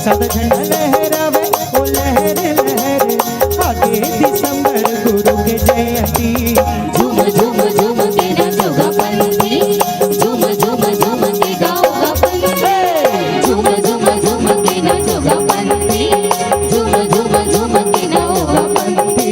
सदा झंडा लहरावे ओ लहर लहर आगे दिसंबर गुरु के जयंती। झूम झूम झूम के नाचोगा पंथी, झूम झूम झूम के गाओगा पंथी, झूम झूम झूम के नाचोगा पंथी, झूम झूम झूम के गाओगा पंथी।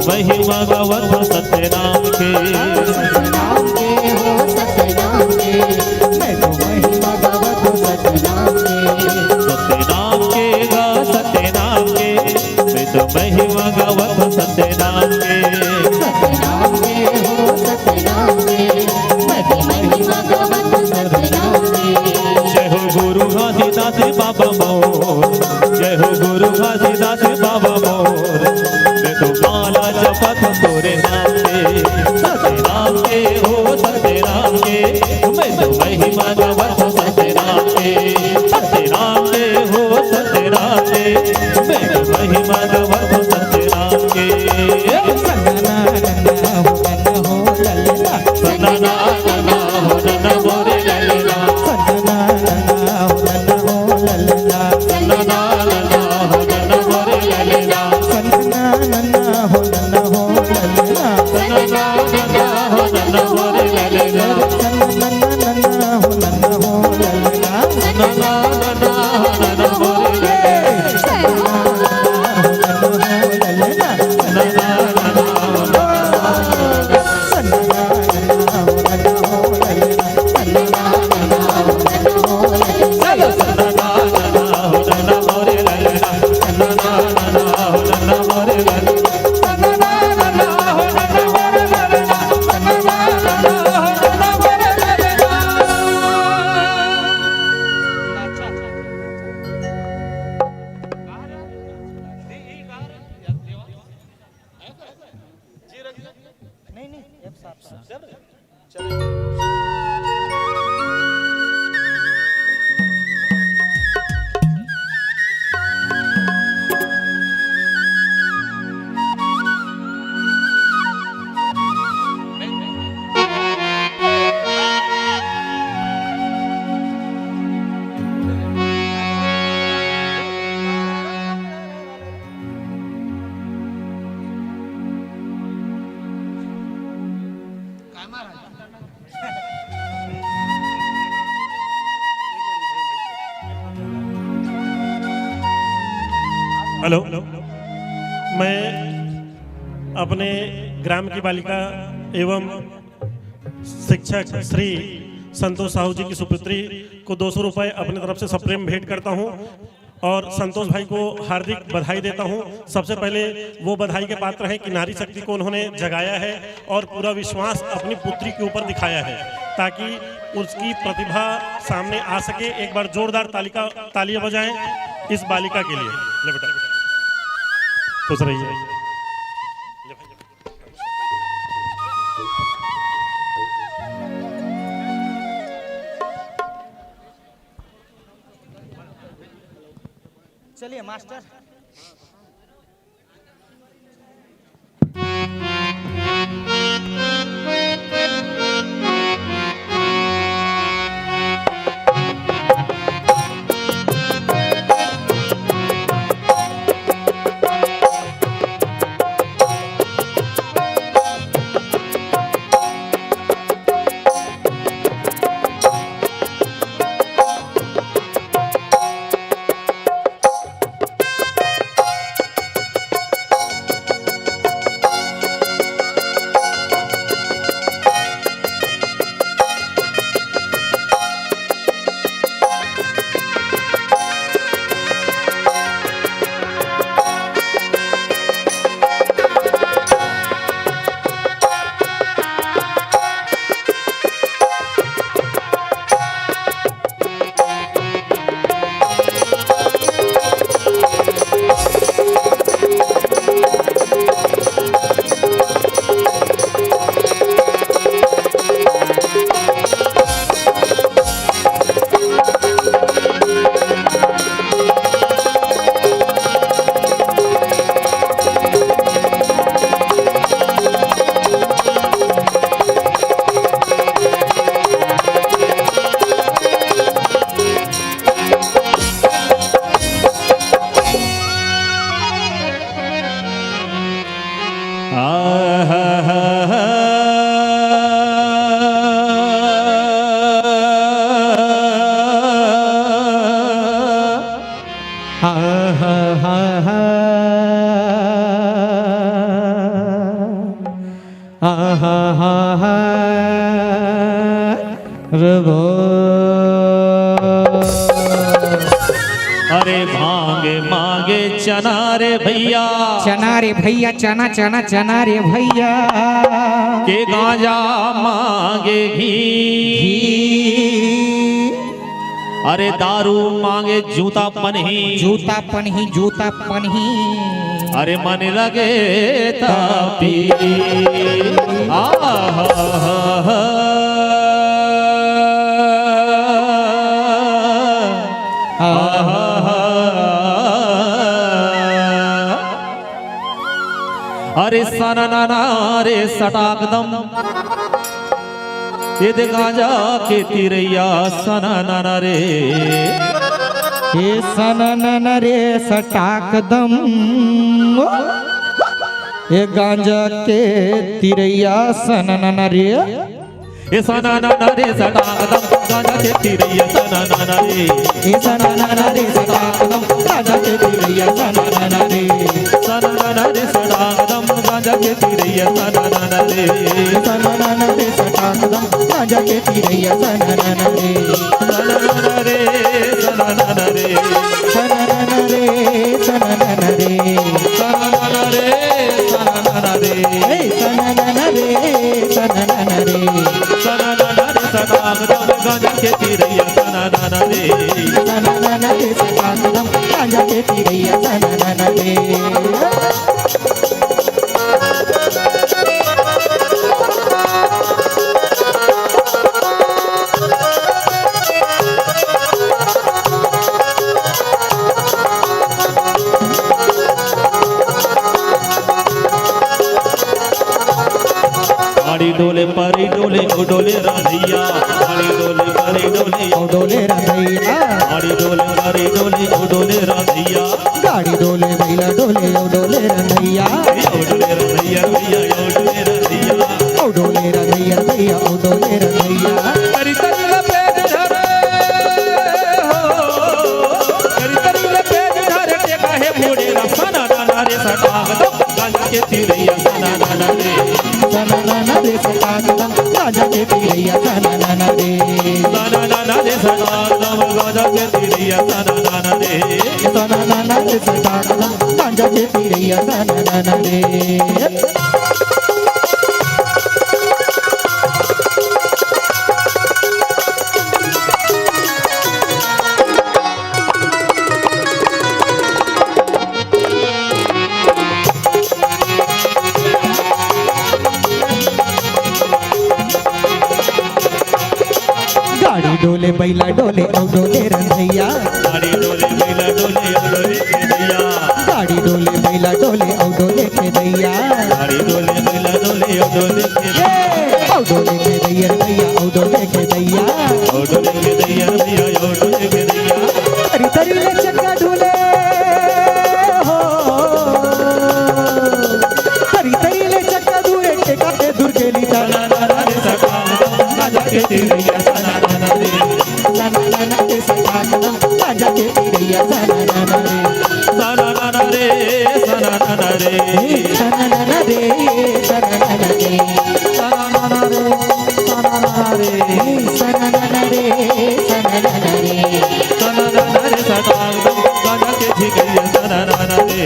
महिमा गावत सत्य नाम के, सतनाम के हो सतनाम के, मैं तो महिमा गावत हूँ सतनाम के। सत्य नाम के गा सत्य नाम के, मैं तो महिमा गावत सत्य नाम के। सतनाम के हो सतनाम के, मैं तो महिमा गावत हूँ सतनाम के। जय हो गुरु घासीदास बाबा मोर, जय हो गुरु घासीदास बाबा मोर, मैं तो माला जपत तोरे नाम के। सत्य नाम के हो सत्य नाम के, मैं तो महिमा गावत सत्य नाम के। सत्य नाम के हो सत्य नाम के, मैं तो महिमा गावत सत्य नाम के। सन्ना नन्ना हो ललना, सन्ना नन्ना हो नन्ना मोरे ललना, सन्ना नन्ना हो ललना, सन्ना नन्ना हो नन्ना मोरे ललना, सन्ना नन्ना हो ललना, सन्ना नन्ना हो नन्ना मोरे ललना, सन्ना नन्ना हो ललना, सन्ना नन्ना हो नन्ना मोरे ललना, सन्ना हो ललना, सन्ना नन्ना हो हेलो, मैं अपने ग्राम की बालिका एवं शिक्षक श्री संतोष साहू जी की सुपुत्री को 200 रुपये अपने तरफ से सप्रेम भेंट करता हूं और संतोष भाई को हार्दिक बधाई देता हूं। सबसे पहले वो बधाई के पात्र हैं कि नारी शक्ति को उन्होंने जगाया है और पूरा विश्वास अपनी पुत्री के ऊपर दिखाया है ताकि उसकी प्रतिभा सामने आ सके। एक बार जोरदार तालियां बजाएं इस बालिका के लिए। ले बेटा, खुश रहिए। चलिए मास्टर। हा हा हा हा हा हा रबो। अरे भांगे मांगे चना रे भैया, चना रे भैया, चना चना चना रे भैया, के गांजा मांगे घी, अरे दारू मांगे जूता पन्ही, जूता पन्ही, जूता पन्ही, अरे मन लगे तापी। अरे सना नाना रे सटाकदम, ये दे गांजा के तिरैया सना नाना रे, हे सनन रे सटाकदम, ये गांजा के तिरैया सनन रे, ये सना नाना रे सटाकदम, गांजा के तिरैया सना नाना रे, हे सनन रे सटाकदम, गांजा के तिरैया सनन रे, सना नाना रे सटाकदम, गांजा के तिरैया सना नाना रे, सनन रे सटाकदम, गांजा के तिरैया सनन रे, सना नाना रे, सना नाना रे, सनन रे, सनन रे, सना नाना रे, सना नाना रे, हे सनन रे, सनन रे, सना नाना रे सटाकदम, गांजा के तिरैया सना नाना रे, सनन रे सटाकदम, गांजा के तिरैया सनन रे। आड़ी डोले परी डोले डोले राधैया, आड़ी डोले परी डोले, डोले रंगैया, आड़ी डोले परी डोले डोले राधैया, गाड़ी डोले भैया डोले डोले रंगैया, डोले राधैया भैया डोले राधैया, डोले रंगैया भैया डोले रंगैया, करी तरी पेज धरे हो, करी तरी पेज धरे टेका है मोड़े रा सना नाना रे सटाकदम, गांजा के तिरैया सना नाना रे, सनन रे सटाकदम, गांजा के तिरैया सनन रे, सना नाना रे सटाकदम, गांजा के तिरैया सना नाना रे, सनन रे सटाकदम, गांजा के तिरैया सनन रे। गाड़ी डोले बैला डोले डोले रंगैया, आड़ी डोले बैला डोले डोले खेदैया, गाड़ी डोले बैला डोले डोले खेदैया, आड़ी डोले बैला डोले डोले खेदैया, डोले खेदैया भैया डोले खेदैया, डोले खेदैया भैया डोले खेदैया, तरी तरी ले चक्का डोले हो, तरी तरी ले चक्का डोले टेका के दूर के लीता, सना नाना रे सटाकदम, गांजा के तिरैया सना नाना रे, सनन रे सटाकदम, गांजा के तिरैया सनन रे, सना नाना रे, सना नाना रे, सनन रे, सनन रे, सना नाना रे, सना नाना रे, सनन रे, सनन रे, सना नाना रे सटाकदम, गांजा के तिरैया सना नाना रे,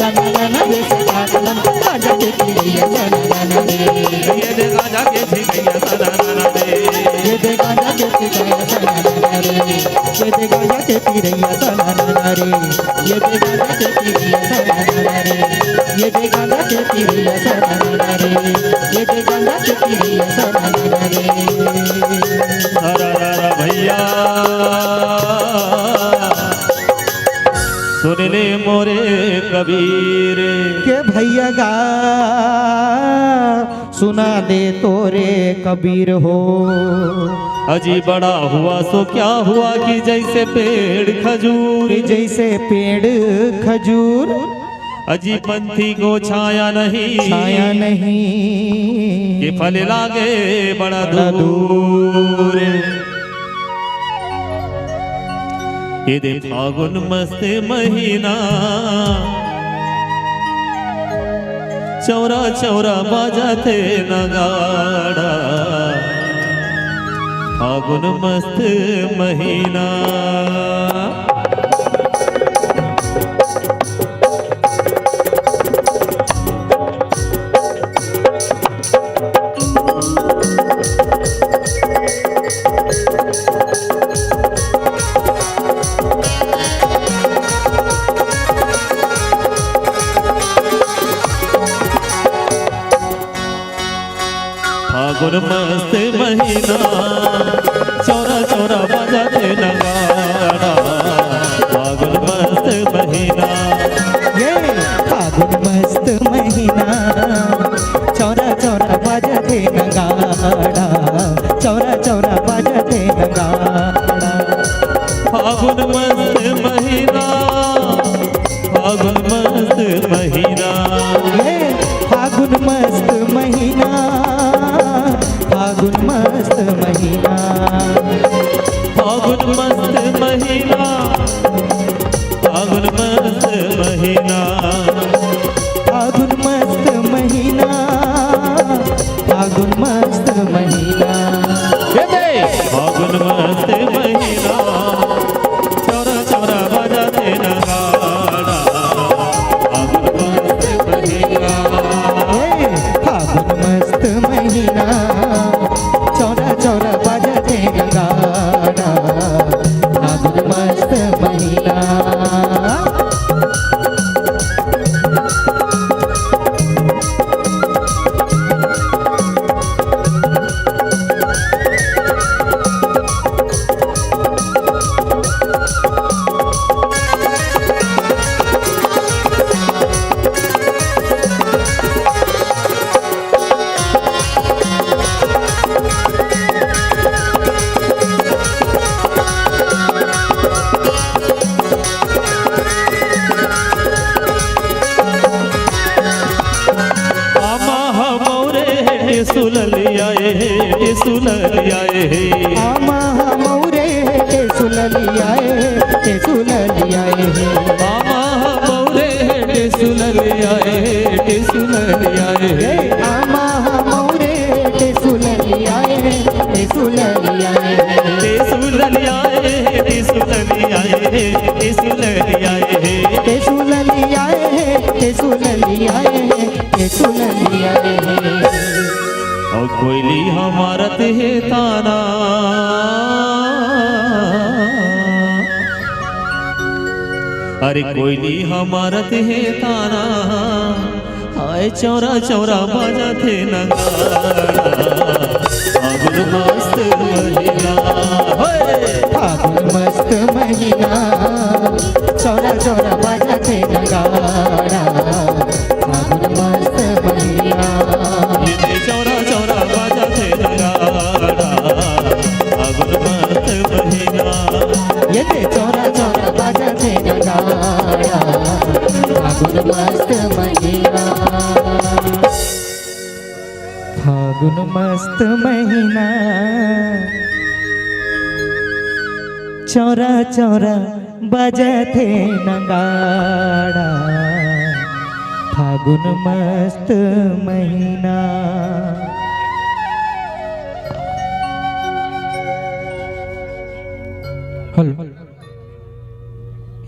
सनन रे सटाकदम, गांजा के तिरैया सनन रे, ये दे गांजा के तिरैया सना नाना रे, ये दे गांजा के तिरैया सनन रे, ये दे गांजा के तिरैया सनन रे, ये दे गांजा के तिरैया सनन रे, ये दे गांजा के तिरैया सनन रे, ये दे गांजा के तिरैया सनन रे। अरे भैया सुन ले मोरे कबीर, के भैया गा सुना दे तोरे कबीर हो, अजी बड़ा हुआ सो क्या हुआ कि जैसे पेड़ खजूर, जैसे पेड़ खजूर, अजी पंथी को छाया नहीं, छाया नहीं, ये फल लागे बड़ा दूर, ये दे फागुन मस्त महीना चौरा चौरा बाजाते नगाड़ा फागुन मस्त महीना फागुन मस्त महीना चौरा चौरा बजाते नगाड़ा फागुन मस्त महीना ये फागुन मस्त महीना चौरा चौरा बजते नगाड़ा चौरा चौरा बजते नगाड़ा फागुन मस्त महीना फागुन मस्त महीना ये फागुन मस्त महीना फागुन मस्त महीना फागुन मस्त महीना फागुन मस्त महीना फागुन मस्त महीना फागुन मस्त महीना फागुन मस्त महीना चौरा चौरा बजाते नगाड़ा फागुन मस्त महीना फागुन मस्त महीना चौरा चौरा बजते नगाड़ा फागुन मस्त महीना सुललियाए आमा मौरे के सुललियाए के सुललियाए आमा मौरे के सुललियाए के सुललियाए आमा मौरे के सुललियाए के सुललियाए के सुललियाए के सुललियाए के सुललियाए के सुललियाए के सुललियाए के सुललियाए और कोयली हमारत है ताना अरे कोयली हमारत है ताना आए चौरा चौरा बजाते नगाड़ा फागुन मस्त महीना फागुन मस्त महीना चौरा चौरा बजाते नगाड़ा फागुन मस्त महीना ये चौरा चौरा बजाते नगाड़ा फागुन मस्त महीना ये चौरा चौरा बजाते नगाड़ा फागुन मस्त महीना फागुन मस्त महीना चौरा चौरा बजते नगाड़ा फागुन मस्त महीना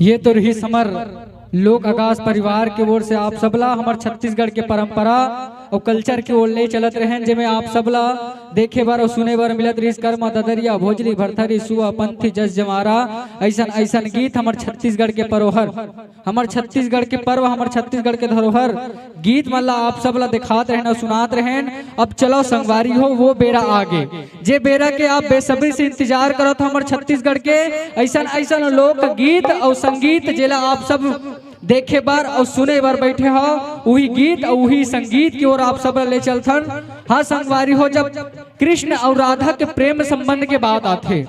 ये तो रही समर लोक आकाश परिवार की ओर से आप सबला हमार छत्तीसगढ़ के परंपरा और कल्चर की ओर ले चलत रहे जिसमें आप सबला देखे बार और सुने बार मिलत रही कर्मा ददरिया भोजली भरथरी सुआ पंथी जस जमारा ऐसन ऐसन गीत हमार छत्तीसगढ़ के परोहर हमार छत्तीसगढ़ के पर्व हमार छत्तीसगढ़ के धरोहर गीत मल्ला आप सबला दिखात रहन सुनात रहन। अब चलो संगवारी हो वो बेरा आगे जे बेरा के आप बेसब्री से इंतजार करो तो हमार छत्तीसगढ़ के ऐसन ऐसन लोक गीत और संगीत जेला आप सब देखे बार और सुने बार बैठे हो वही गीत और वही संगीत की ओर आप सब ले चलथन। हाँ संगवारी हो जब कृष्ण और राधा के प्रेम संबंध के बात आते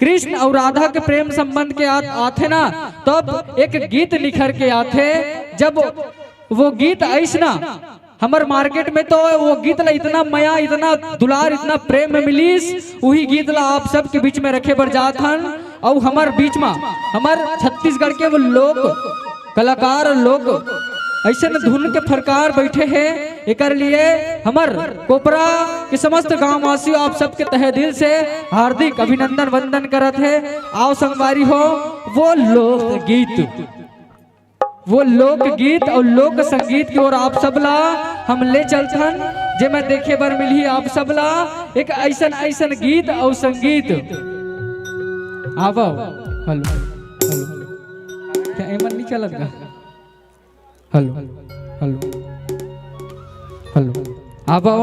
कृष्ण और राधा के प्रेम संबंध के आते ना तब एक गीत निखर के आते जब वो गीत ऐसना हमार मार्केट में तो वो गीत ला इतना मया इतना दुलार इतना प्रेम में मिलीस वही गीत ला आप सब के बीच में रखे बर जात हन और हमार बीच में हमार छत्तीसगढ़ के वो लोग कलाकार लोग ऐसे न धुन के फरकार बैठे हैं। एकर लिए हमार कोपरा के समस्त गांव वासियों आप सबके तहे दिल से हार्दिक अभिनंदन वंदन करत है। आओ संगवारी हो वो लोकगीत और लोक संगीत की ओर आप सबला हम ले चलथन जे मैं देखे बर मिली आप सबला एक ऐसन गीत और संगीत। आवो हेलो हेलो क्या एमन नहीं चलत गा? हेलो हेलो हेलो आवो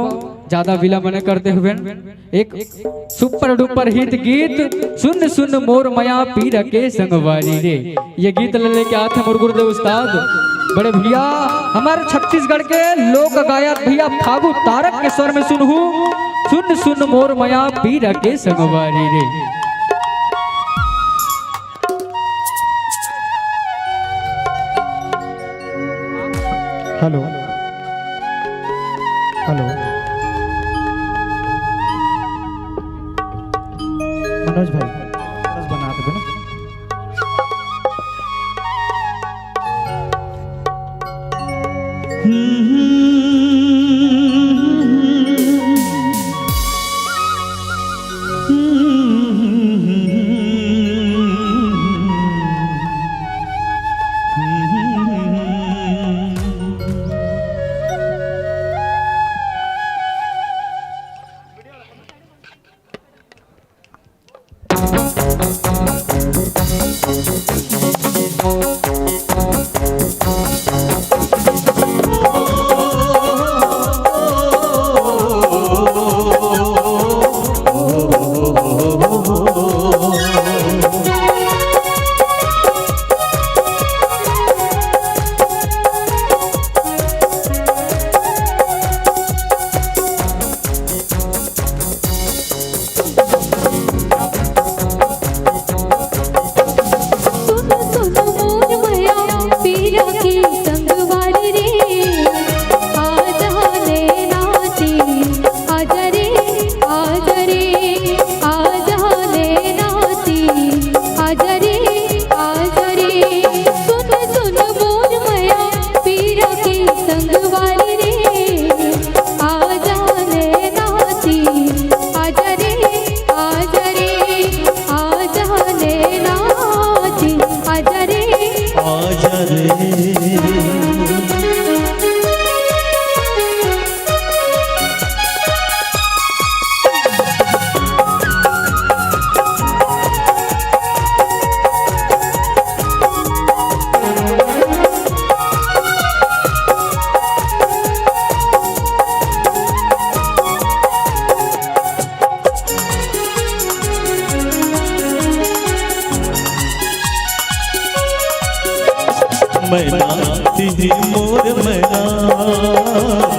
ज्यादा विलंब न करते हुए एक सुपर डुपर हिट गीत सुन सुन मोर मया पीर के संगवारी रे। ये गीत लेके आते हैं मोर गुरुदेव उस्ताद बड़े भैया हमारे छत्तीसगढ़ के लोक गायक भैया फागू तारक के स्वर में सुन सुन मोर मया पीर के संगवारी रे। हेलो हेलो मनोज भाई बस बना दो ना। मैना तिही मोर मैना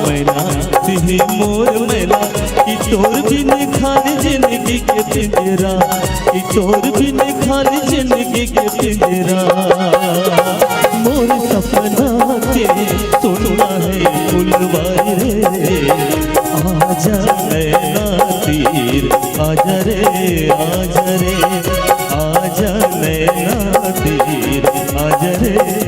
मैना तिही मोर मैना कि तोर बिन खाली जिंदगी के पिंजरा कि तोर बिन खाली जिंदगी के पिंजरा मोर सपना के सुनना है फुलवारी रे आजा नैना तीर आजा रे आजा रे आजा नैना तीर आजा रे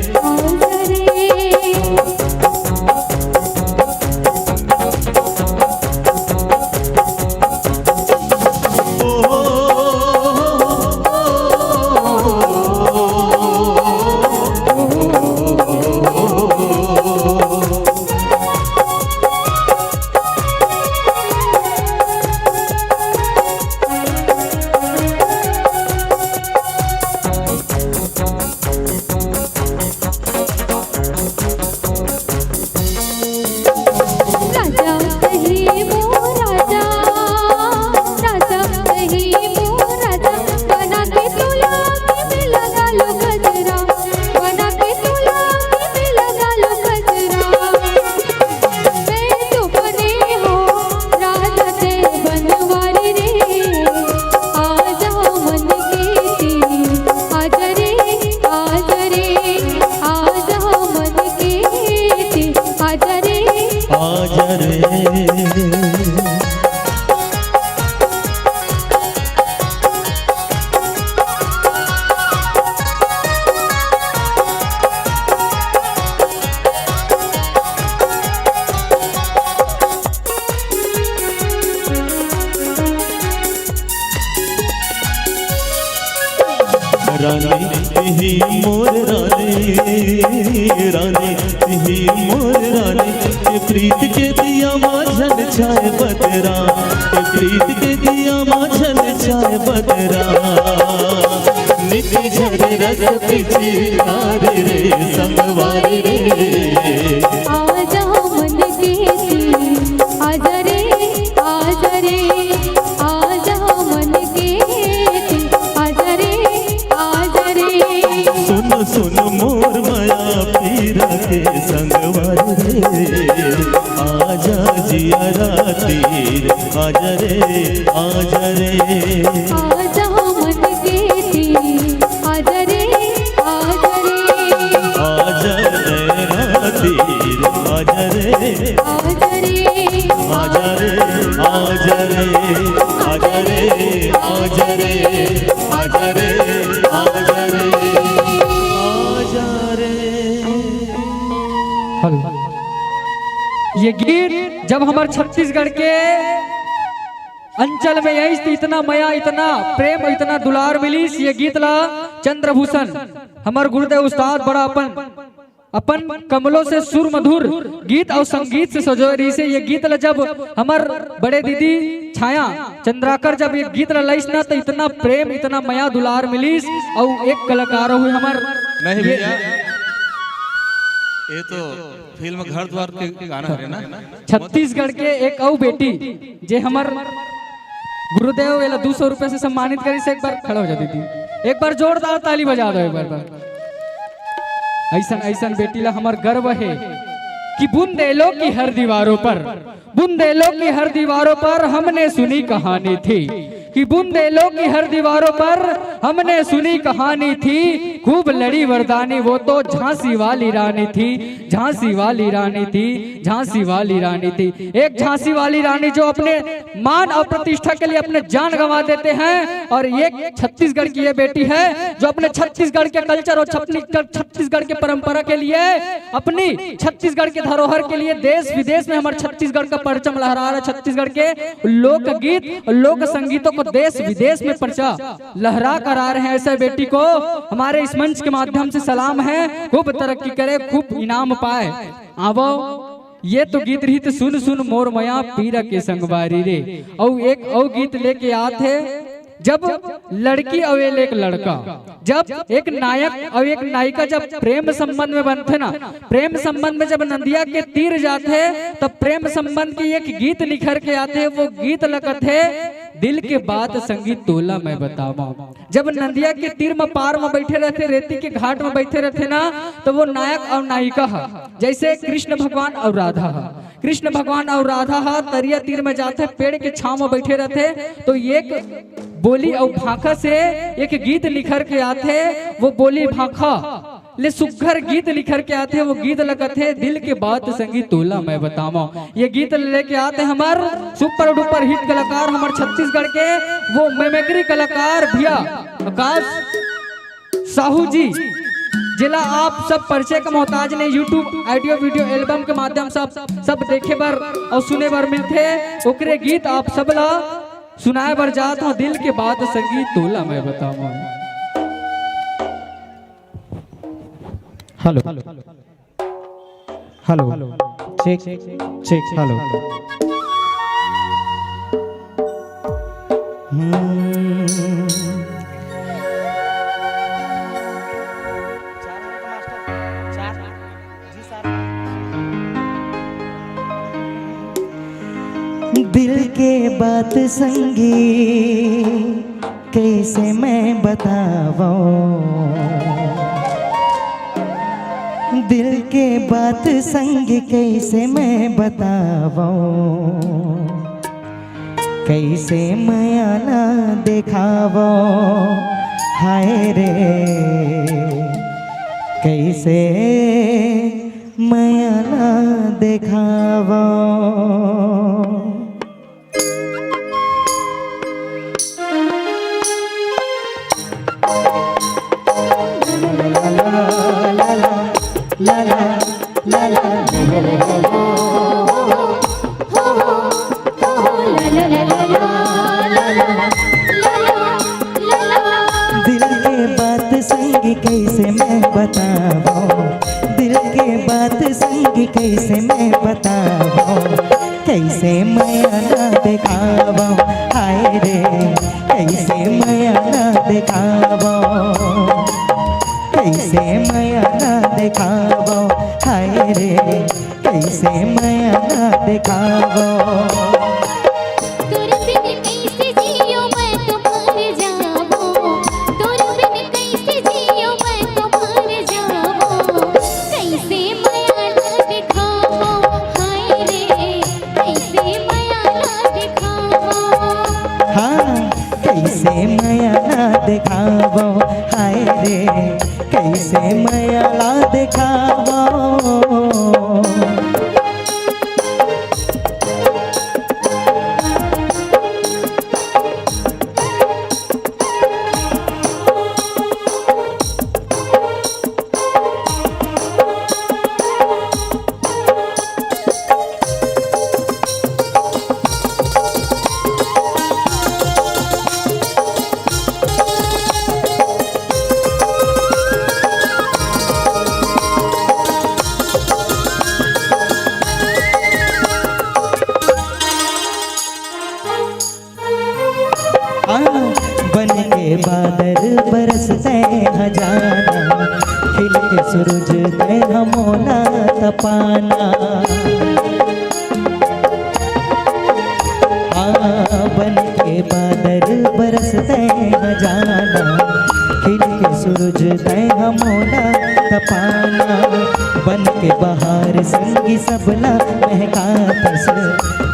रानी तिही मोर रानी ये प्रीत के दिया माझन छाए बदरा ये प्रीत के दिया माझन छाए बदरा निधि झर रस पिछी तारे रे संगवारी रे आजा मन के तीर आजा रे आजा रे आजा मन के तीर आजा रे आजा रे सुन सुन मोर माया पीरा के संगवारी रे आजा जिया तीर आजा रे आजा रे आजा मन के तीर आजा रे आजा रे आजा नैना तीर आजा रे आजा रे आजा रे आजा रे आजा रे आजा रे आजा रे आजा रे आजा रे। हेलो। ये गीत जब हमारे छत्तीसगढ़ के अंचल में यही थी, इतना मया इतना प्रेम इतना दुलार मिली। ये गीत ला चंद्रभूषण हमार गुरुदेव उस्ताद बड़ा अपन कमलों से सुर मधुर गीत और संगीत से सजोरी से ये गीत ला जब हमार बड़े दीदी छाया चंद्राकर जब ये गीत ला लईस ना तो इतना प्रेम इतना मया दुलार मिलीस। और एक कलाकार हुए हमार नहीं भैया ये तो फिल्म घर द्वार के गाना है ना। छत्तीसगढ़ के एक और बेटी जे हमार गुरुदेव वेला 200 रुपए से सम्मानित करी से एक बार खड़ा हो जाती थी। एक बार जोरदार ताली बजा दो एक बार। ऐसा ऐसा बेटी ला हमार गर्व है कि बुंदेलों की हर दीवारों पर बुंदेलों की हर दीवारों पर हमने सुनी कहानी थी कि बुंदेलों की हर दीवारों पर हमने सुनी कहानी थी। खूब लड़ी वरदानी वो तो झांसी वाली रानी थी झांसी वाली रानी थी झांसी वाली रानी थी। एक झांसी वाली रानी जो अपने मान और प्रतिष्ठा के लिए अपने जान गंवा देते हैं। और एक छत्तीसगढ़ की ये बेटी है जो अपने छत्तीसगढ़ के कल्चर और छत्तीसगढ़ के परंपरा के लिए अपनी छत्तीसगढ़ के धरोहर के लिए देश विदेश में हमारे छत्तीसगढ़ का परचम लहरा रहा। छत्तीसगढ़ के लोकगीत और लोक संगीतों को देश विदेश में पर्चा लहरा कर आ रहे हैं। ऐसे बेटी को हमारे इस मंच के माध्यम से सलाम है। खूब तरक्की करे खूब इनाम पाए। आवो ये तो गीत रही तो सुन सुन मोर मया पीरा के संगवारी रे। और एक और गीत लेके आते जब लड़की और एक लड़का जब एक नायक और एक नायिका जब प्रेम संबंध में बनते ना प्रेम संबंध में जब नदिया के तीर जाते तब प्रेम संबंध की एक गीत निखर के आते। वो गीत लगत है दिल के बात संगीत तोला मैं बतावा। जब नदिया के तीर में पार में बैठे रहते रेती के घाट में बैठे रहते ना तो वो नायक और नायिका है जैसे कृष्ण भगवान और राधा है। कृष्ण भगवान और राधा है तरिया तीर में जाते पेड़ के छांव में बैठे रहते तो एक बोली और भाखा से एक गीत निखर के आते। वो बोली भाखा ले सुघर गीत निखर के आते। वो गीत लगते दिल के बात संगीत तोला मैं बतावा। ये गीत लेके आते हमार सुपर डुपर हिट कलाकार हमारे छत्तीसगढ़ के वो मिमिक्री कलाकार भैया आकाश साहू जी जिला आप सब परिचय का मोहताज ने यूट्यूब ऑडियो वीडियो एल्बम के माध्यम से सब देखे बर और सुने बर मिलते। ओकरे गीत आप सबला सुनाए बर जात हो दिल के बात संगीत तोला मैं बतावा। Hello hello check check hello. दिल के बात संगी कैसे मैं बताऊं। दिल के बात संग कैसे मैं बताऊं। कैसे माया ना देखावो हाय रे कैसे माया ना देखावो। ला ला ला ला दिल के बात संग कैसे मैं बताऊं। दिल बात संगी कैसे मैं बताऊं, कैसे मैं ना दिखाऊं, हाय रे कैसे मैं ना दिखाऊं, कैसे मैं ना दिखाऊं, हाय रे कैसे मैं ना दिखाऊं। तोरे बिन कैसे जियो मैं तो मर जाऊं, तोरे बिन कैसे जियो मैं तो मर जाऊं, कैसे माया ना दिखाऊं, हाय रे कैसे माया ना दिखाऊं। हाँ कैसे मैं ना दिखाऊं, हाय रे कैसे मैं ना दिखाऊं। बन के बादल बरसते हजाना, खिल के सूरज दे हमोला तपाना। बन के बादल बरसते हजाना, खिल के सूरज दे हमोला तपाना। बन के बहार संगी सबला महका तस,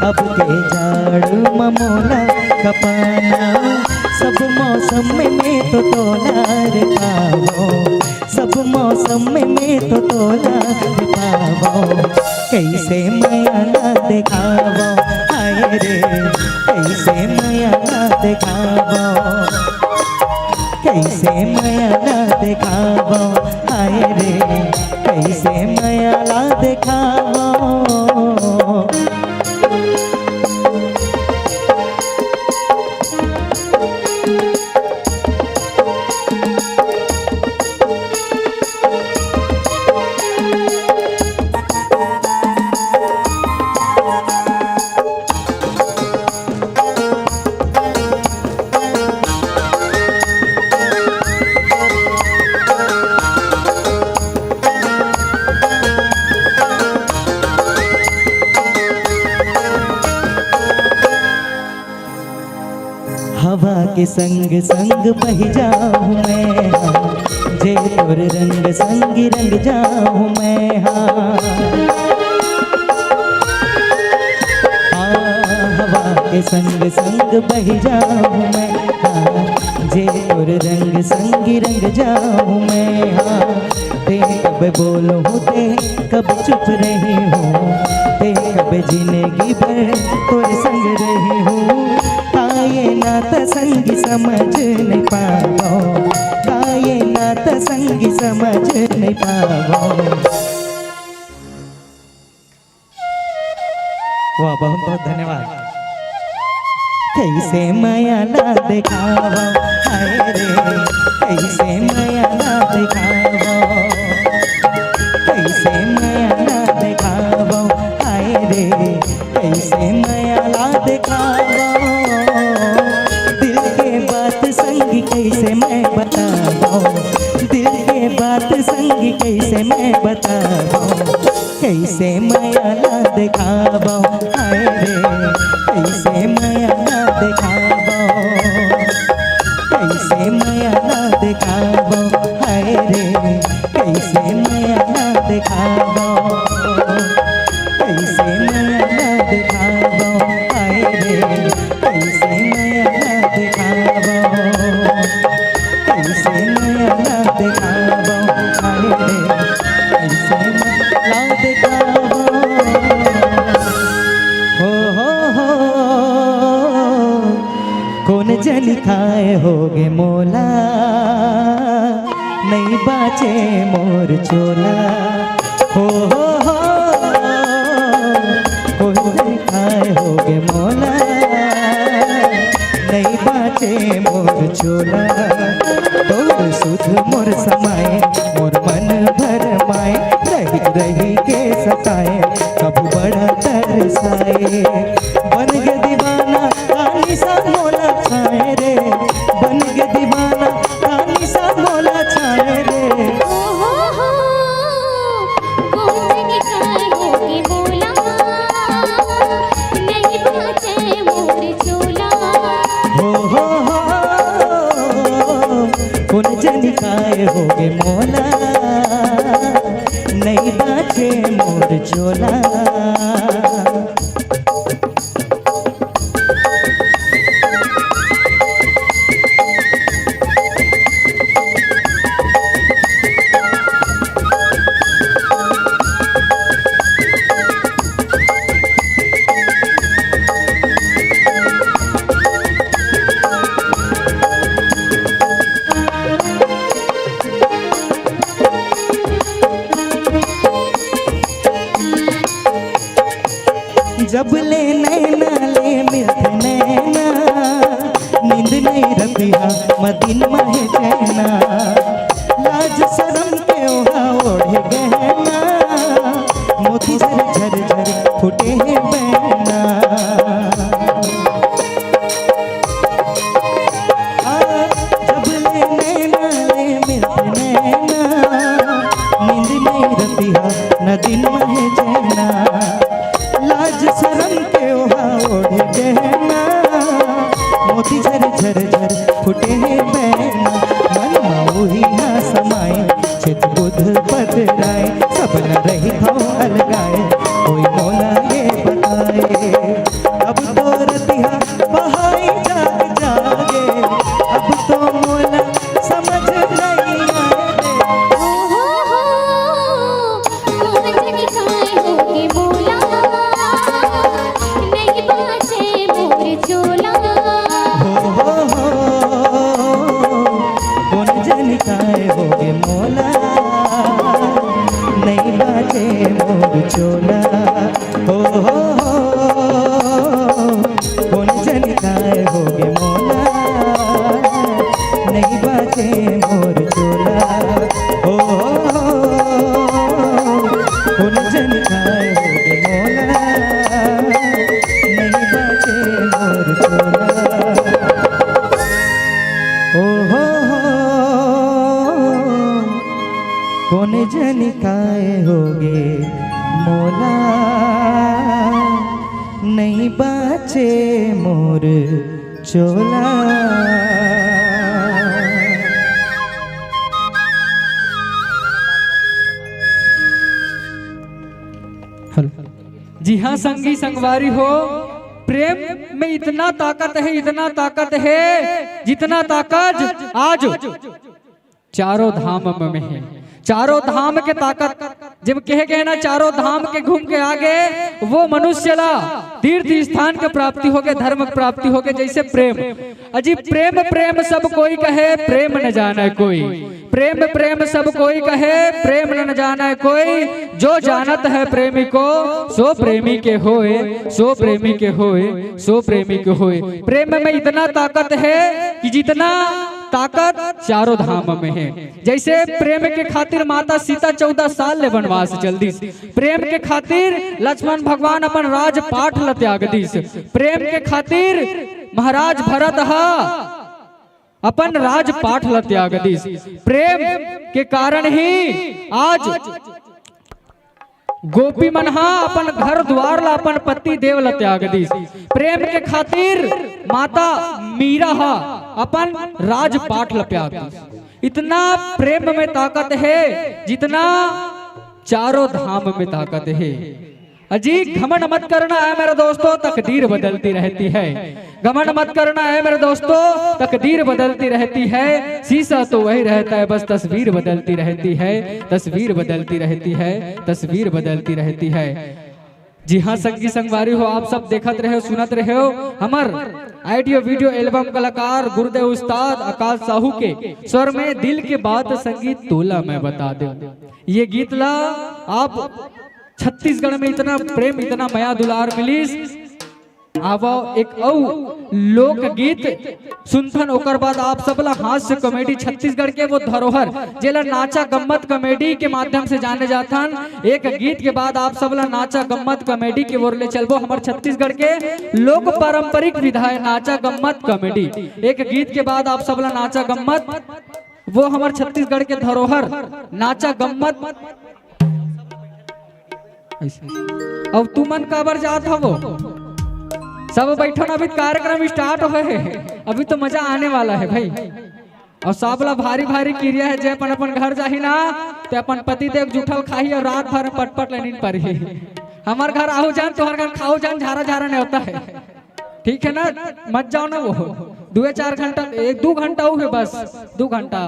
अब के झाड़ ममोला कपाना। सब मौसम में मैं तो तोलार पावो, सब मौसम में मैं तो तोलार पावो। कैसे मैं ना दिखावो, हाय रे कैसे मैं ना दिखावो, कैसे मैं ना दिखावो, हाय रे कैसे मैं ना दिखावो। हवा के संग संग बह जाऊं मैं, हाँ जे तोर रंग संग रंग जाऊं मैं। हाँ हवा के संग संग बह जाऊं मैं, हाँ जे तोर रंग संग रंग जाऊं मैं। हाँ ते कब बोलूं ते कब चुप रही हूँ, ते कब जिंदगी भर तोर संग रही हूँ। ये नाता संगी समझ नहीं पावो, ये नाता संगी समझ नहीं पावो। वाह बहुत बहुत धन्यवाद। कैसे माया ना दिखावो, हाय रे कैसे माया ना दिखावो, कैसे माया ना दिखावो, हाय रे कैसे माया ना दिखावो। संगी कैसे मैं बताऊं, दिल के बात संगी कैसे मैं बताऊं, कैसे माया ना दिखाऊं, हाय रे कैसे माया ना दिखाऊं, कैसे माया ना दिखाऊं, हाय रे कैसे माया ना दिखाऊं, कैसे माया ना दिखाऊं, हाय रे कैसे माया ना दिखाऊं, कैसे मैं ना दिखावो, हाय रे कैसे मैं ना दिखावो। हो कौन जन खाए होगे मोला, नहीं बाचे मोर चोला। हो कौन जन खाए होगे मोला, नहीं बाचे मोर चोला। तोर सुध मोर समाए मोर मन भर माए, रही रही के सताए कब बड़ा तरसाए बन के दीवाना काली सा मोला छाए रे बन के दीवाना काली सा मोला छाए रे कौन जनिकाए होगे मोला नहीं बाचे मोर चोला जब ले नैना ले मिलते नैना नींद नहीं रतिया मदीन महे चैना लाज शरम के ओढ़ा ओढ़े गहना मोती झर झर झर फुटे हैं बहना जब ले नैना ले मिलते नैना नींद नहीं रतिया न दिन महे चैना लाज शरम के ओढ़ा ओढ़े गहना मोती झर झर झर फुटे हैं बहना मन माऊही ना समाए चित बुध पतराए सब न रही भाव अलगाए कोई मोला ये बताए अब तो रतिया बहाई जाग जागे अब तो मोला समझ नहीं आए निकाय होगे मोला नहीं बाजे मोर चोला हो कौन जनिकाय होगे मोला नहीं बाजे मोर चोला हो कौन जनिकाय होगे मोला नहीं बाजे मोर चोला कौन जनिकाए होगे मोला नहीं बाचे मोर चोला जी हाँ संगी संगवारी हो, प्रेम में इतना ताकत है जितना ताकत आज चारों धाम में है। चारों धाम के ताकत जब कहे गए ना, चारों धाम के घूम के आगे वो मनुष्य ला तीर्थ स्थान के प्राप्ति हो गए, धर्म प्राप्ति हो गए। जैसे प्रेम, अजी प्रेम प्रेम सब कोई कहे, प्रेम न जाने कोई। प्रेम प्रेम सब कोई कहे, प्रेम न जाने कोई। जो जानत है प्रेमी को, सो प्रेमी के होए, सो प्रेमी के होए, सो प्रेमी के होए। प्रेम में इतना ताकत है कि जितना ताकत चारों धाम में है। जैसे प्रेम के खातिर माता सीता 14 साल ले वनवास जल्दी। प्रेम के खातिर लक्ष्मण भगवान अपन राजपाट ल त्याग दीस। प्रेम के खातिर महाराज भरत अपन राजपाट ल त्याग दीस। प्रेम के कारण ही आज गोपी मनहा अपन घर द्वार ला अपन पति देव ल त्याग दीस। प्रेम के खातिर माता मीरा अपन राजपाट ल त्याग दीस। इतना प्रेम में ताकत है जितना चारों धाम में ताकत है। अजी घमंड मत करना है मेरे दोस्तों, तकदीर बदलती रहती है। घमंड मत करना है मेरे दोस्तों, तकदीर बदलती रहती है। शीशा तो वही रहता है, बस तस्वीर बदलती रहती है, तस्वीर बदलती रहती है, तस्वीर बदलती रहती है। जी हाँ संगी संगवारी हो, आप सब देखत रहे हो, सुनत रहे हो। हमार ऑडियो वीडियो एल्बम कलाकार गुरुदेव उस्ताद आकाश साहू के स्वर में दिल के बात संगीत तोला मैं बता दे। ये गीत ला आप छत्तीसगढ़ में इतना प्रेम, इतना माया दुलार मिली, आवा एक औ लोकगीत सुनथन। ओकर बाद आप सबला हास्य कॉमेडी छत्तीसगढ़ के वो धरोहर जेला नाचा गम्मत कॉमेडी के माध्यम से जाने जाथन। एक गीत के बाद आप सबला नाचा गम्मत कॉमेडी के ओर ले चलबो। हमार छत्तीसगढ़ के लोक पारंपरिक विधा है नाचा गम्मत कॉमेडी। एक गीत के बाद आप सबला नाचा गम्मत वो हमार छत्तीसगढ़ के धरोहर नाचा गम्मत। अब तू मन काबर जात हो? सब बैठो ना, अभी कार्यक्रम स्टार्ट हुए है, अभी तो मजा आने वाला है भाई। और सबला भारी भारी क्रिया है, जे अपन अपन घर जाही ना तो अपन पति देव जुठल खाही और रात भर पटपट लेनी पड़ी। हमार घर आओ जान, तोहर घर खाओ जान, झारा झारा नहीं होता है, ठीक है ना? मत जाओ ना, वो 2-4 घंटा 1-2 घंटा हो बस, 2 घंटा।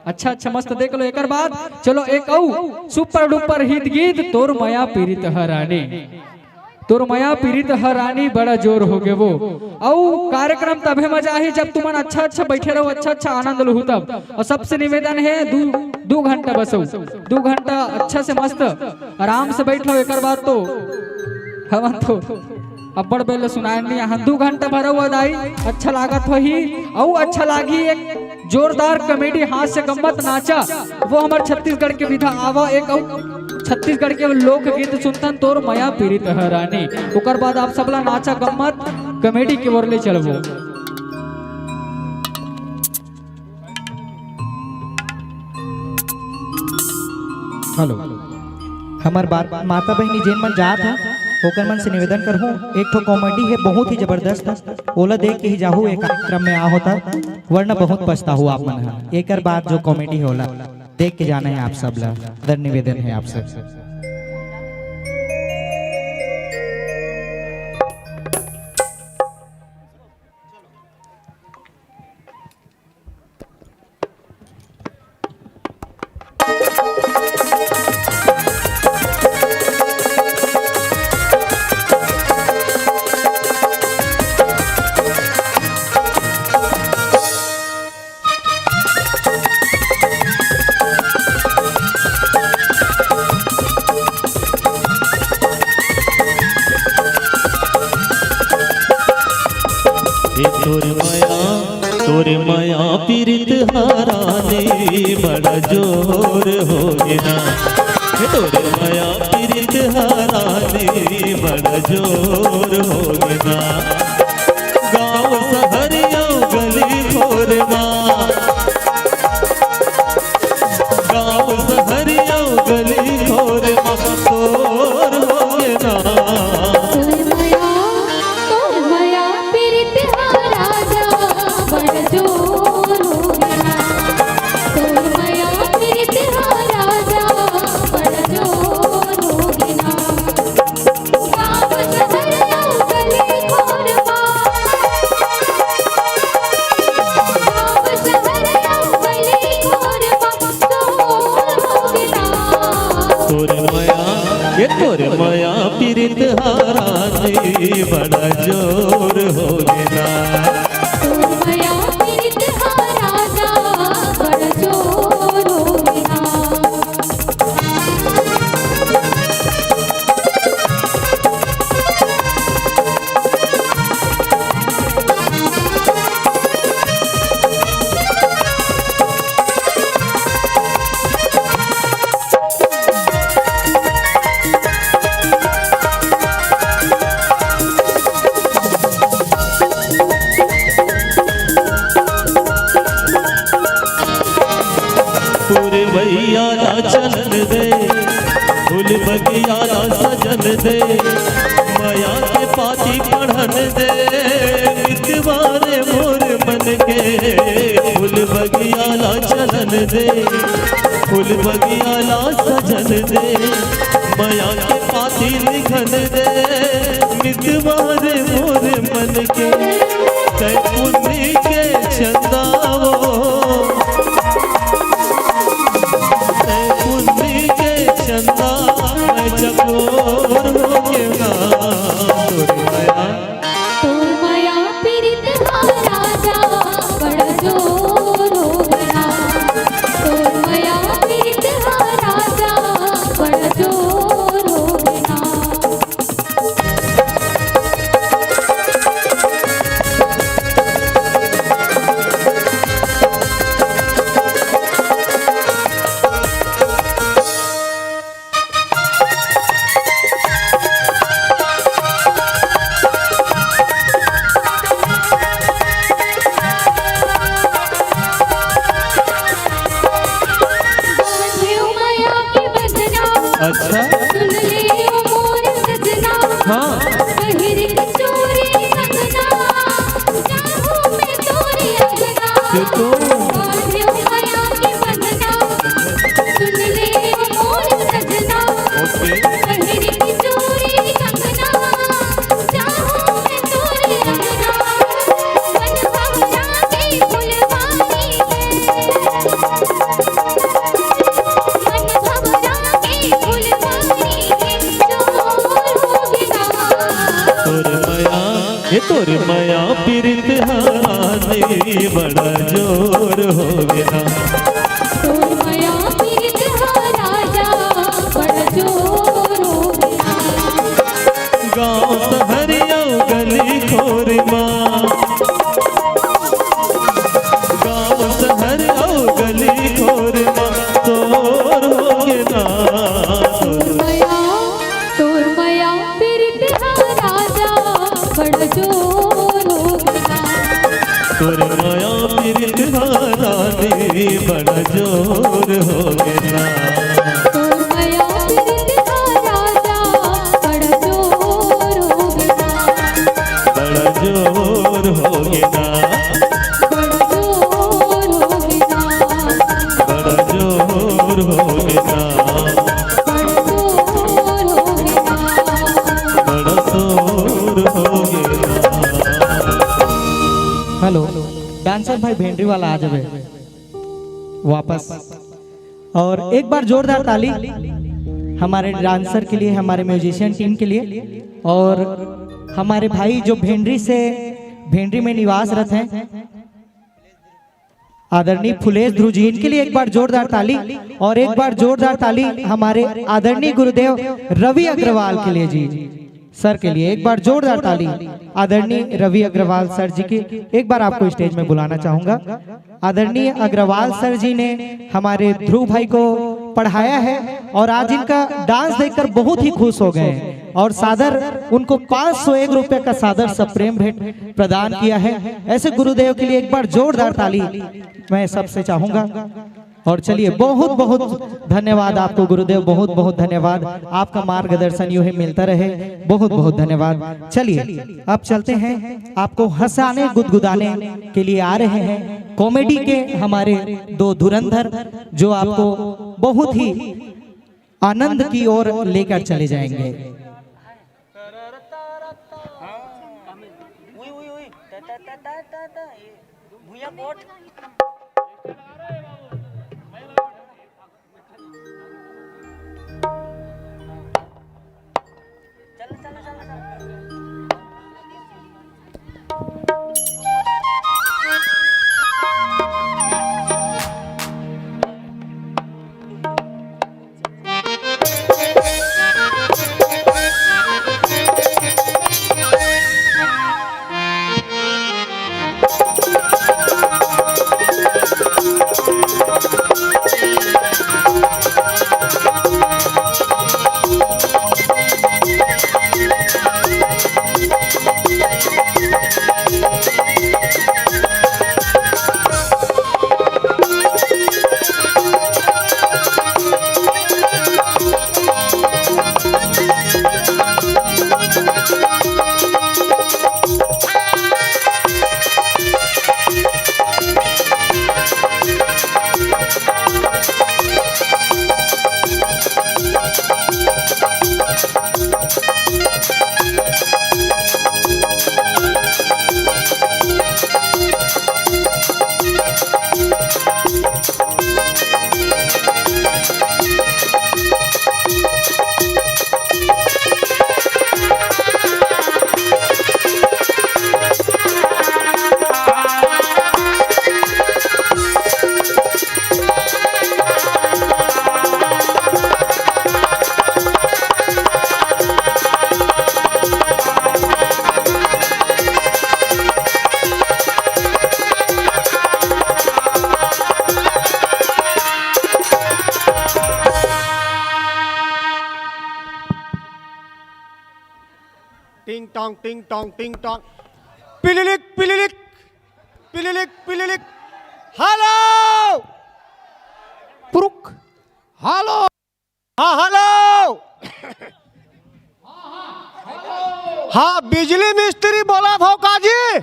अच्छा अच्छा मस्त देख लो। एक बाद चलो एक सुपर डुपर हिट गीत तोर माया पीड़ित हरानी। तोर माया पीड़ित हरानी बड़ा जोर हो गए वो। औ कार्यक्रम तभी मजा आई जब तुम अच्छा अच्छा बैठे रहो, अच्छा अच्छा आनंद लो तब। और सबसे निवेदन है 2 घंटा बस, 2 घंटा अच्छा से मस्त आराम से बैठ लो। एक बाद तो हम तो अब्बड़ बेल सुनाए नहीं, यहाँ 2 घंटा भरा हुआ दाई अच्छा लागत हो ही। और अच्छा लागी एक जोरदार कॉमेडी हास्य गम्मत नाचा वो हमारे छत्तीसगढ़ के विधा। आवा एक छत्तीसगढ़ के लोक गीत सुनतन तोर माया पीड़ित हरानी। ओकर बाद आप सबला नाचा गम्मत कॉमेडी के ओर ले चलबो। हेलो, हमार बात माता बहनी जेन मन जात है ओकर मन से निवेदन करहूँ, एक ठो कॉमेडी है बहुत ही जबरदस्त है, ओला देख के ही जाहू एक कार्यक्रम में आ होता, वरना बहुत पछताहू आप मन है। एक बाद जो कॉमेडी है ओला देख के जाना है आप सब ला, दर निवेदन है आप सब। तोर माया पीड़ित हराने बड़ा जोर हो गया। तोर माया पीड़ित हराने बड़ा जोर हो गया। गाँव सहरिया गली खोर माँ, गाँव सहरिया गली खोर माँ तोर हो गया। तोर माया पीड़ित हराने बड़ा जोर हो गया। तोर माया पीड़ित हराना बड़ा जोर हो गया। भैया चलन दे फूल बगिया सजन दे, माया के पाती पढ़न दे मितवारे मोर मन के। फूल बगिया चलन दे फूल बगिया सजन दे, माया के पाती लिखन दे मितवारे मोर मन के। तै पुण्य के चंदावो चंदा चकोर हो गया। तोर माया पीड़ित हराना बड़ा जोर हो गया। तोर माया पीड़ित हराना बड़ा जोर हो गया। अच्छा सुन ले ओ मोर सजना हाँ पहिर के चोरी कंगना चाहूं मैं तोरे अंगना ये तो बांधे माया की बंधना सुन ले ओ मोर सजना ओके पहिर के चोरी कंगना चाहूं मैं तोरे अंगना मन भवरा के फुलवारी मन भवरा के फुलवारी तोर माया पीरित हाने बड़ा जोर हो गया तोर माया पीरित हा राजा बड़ा जोर हो गया गाँव सहरिया गली खोर माँ गाँव सहरिया गली खोर माँ तोर हो गया तोर माया पीरित हा राजा बड़ा जोर हो गया तोर माया पीरित हाने बड़ा जोर हो गया तोर माया पीरित हा राजा बड़ा जोर हो गया बड़ा जोर हो गया बड़ा जोर हो गया बड़ा जोर हो गया बड़ा जोर हो गया बड़ा जोर हो गया हेलो डांसर भाई भेंडरी वाला आ जावे वापस। और एक बार जोरदार ताली हमारे डांसर के लिए, हमारे म्यूजिशियन टीम के लिए, और हमारे भाई जो भेंडरी में निवासरत हैं आदरणीय फुलेश ध्रुव जी, इनके लिए एक बार जोरदार ताली। और एक बार जोरदार ताली हमारे आदरणीय गुरुदेव रवि अग्रवाल के लिए जी, सर के लिए एक बार जोरदार ताली। आदरणीय रवि अग्रवाल सर जी की एक बार आपको स्टेज में बुलाना चाहूंगा। आदरणीय अग्रवाल सर जी ने हमारे ध्रुव भाई को पढ़ाया है और आज इनका डांस देखकर बहुत ही खुश हो गए हैं और सादर उनको 501 रुपए का सादर सप्रेम भेंट प्रदान किया है। ऐसे गुरुदेव के लिए एक बार जोरदार ताली मैं सबसे चाहूंगा। और चलिए बहुत बहुत धन्यवाद आपको गुरुदेव, बहुत बहुत धन्यवाद, आपका मार्गदर्शन यूं ही मिलता रहे, बहुत बहुत धन्यवाद। चलिए अब चलते हैं, आपको हंसाने गुदगुदाने के लिए आ रहे हैं कॉमेडी के हमारे दो धुरंधर जो आपको बहुत ही आनंद की ओर लेकर चले जाएंगे। टिंग टोंग टिंग टोंग टिंग टोंग पिलिलिक पिलिलिक पिलिलिक पिलिलिक हेलो पुरुक हेलो हाँ हेलो हाँ बिजली मिस्त्री बोला था काजी।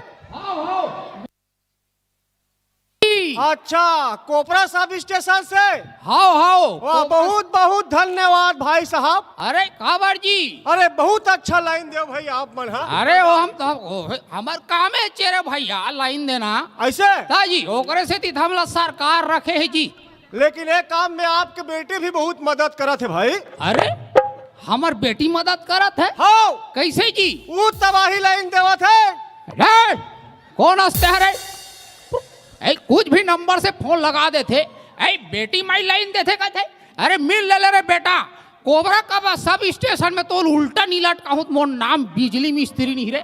अच्छा कोपरा सब स्टेशन से। हाओ हाओ। वाह बहुत बहुत धन्यवाद भाई साहब। अरे काबर जी। अरे बहुत अच्छा लाइन दे भाई आप मन। हाँ अरे वो हम तो हमार काम है चेरे भैया लाइन देना ऐसे जी ओकरे से ती हमला सरकार रखे है जी। लेकिन एक काम में आपके बेटे भी बहुत मदद करत है भाई। अरे हमार बेटी मदद करत है। हाँ कैसे जी। वो तबाही लाइन देवत है। रे, कौन हंसते है रे। ऐ कुछ भी नंबर से फोन लगा देते ऐ बेटी माई लाइन देते कहते। अरे मिल ले रे बेटा कोबरा का बस सब स्टेशन में तो उल्टा नीलट का हूँ मोर नाम बिजली मिस्त्री नहीं रे।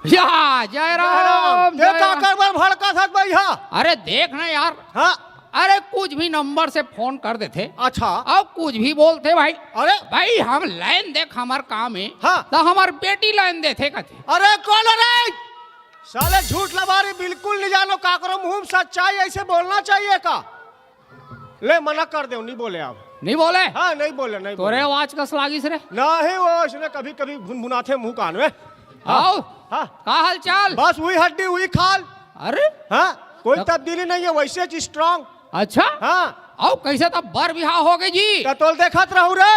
या जय राम जय देखा राम। कर बार भड़का था भैया। अरे देख ना यार। हाँ अरे कुछ भी नंबर से फोन कर देते अच्छा अब कुछ भी बोलते भाई। अरे भाई हम लाइन देख हमार काम है। हाँ। तो हमार बेटी लाइन देते कहते। अरे कौन रे साले झूठ लबारी बिल्कुल नहीं जानो का करो मुंह में सच्चाई ऐसे बोलना चाहिए का। ले मना कर दे नहीं बोले आप। नहीं बोले। हाँ नहीं बोले नहीं तोरे आवाज कस लागिस रे। नहीं वो इसने कभी कभी भुनभुनाते मुंह कान में। आओ हाँ का हाल चाल। बस वही हड्डी हुई खाल। अरे हाँ कोई तब्दीली नहीं है वैसे स्ट्रांग। अच्छा हाँ आओ कैसे तब बर बिहार हो गए जी। कतोल देखत रहू रे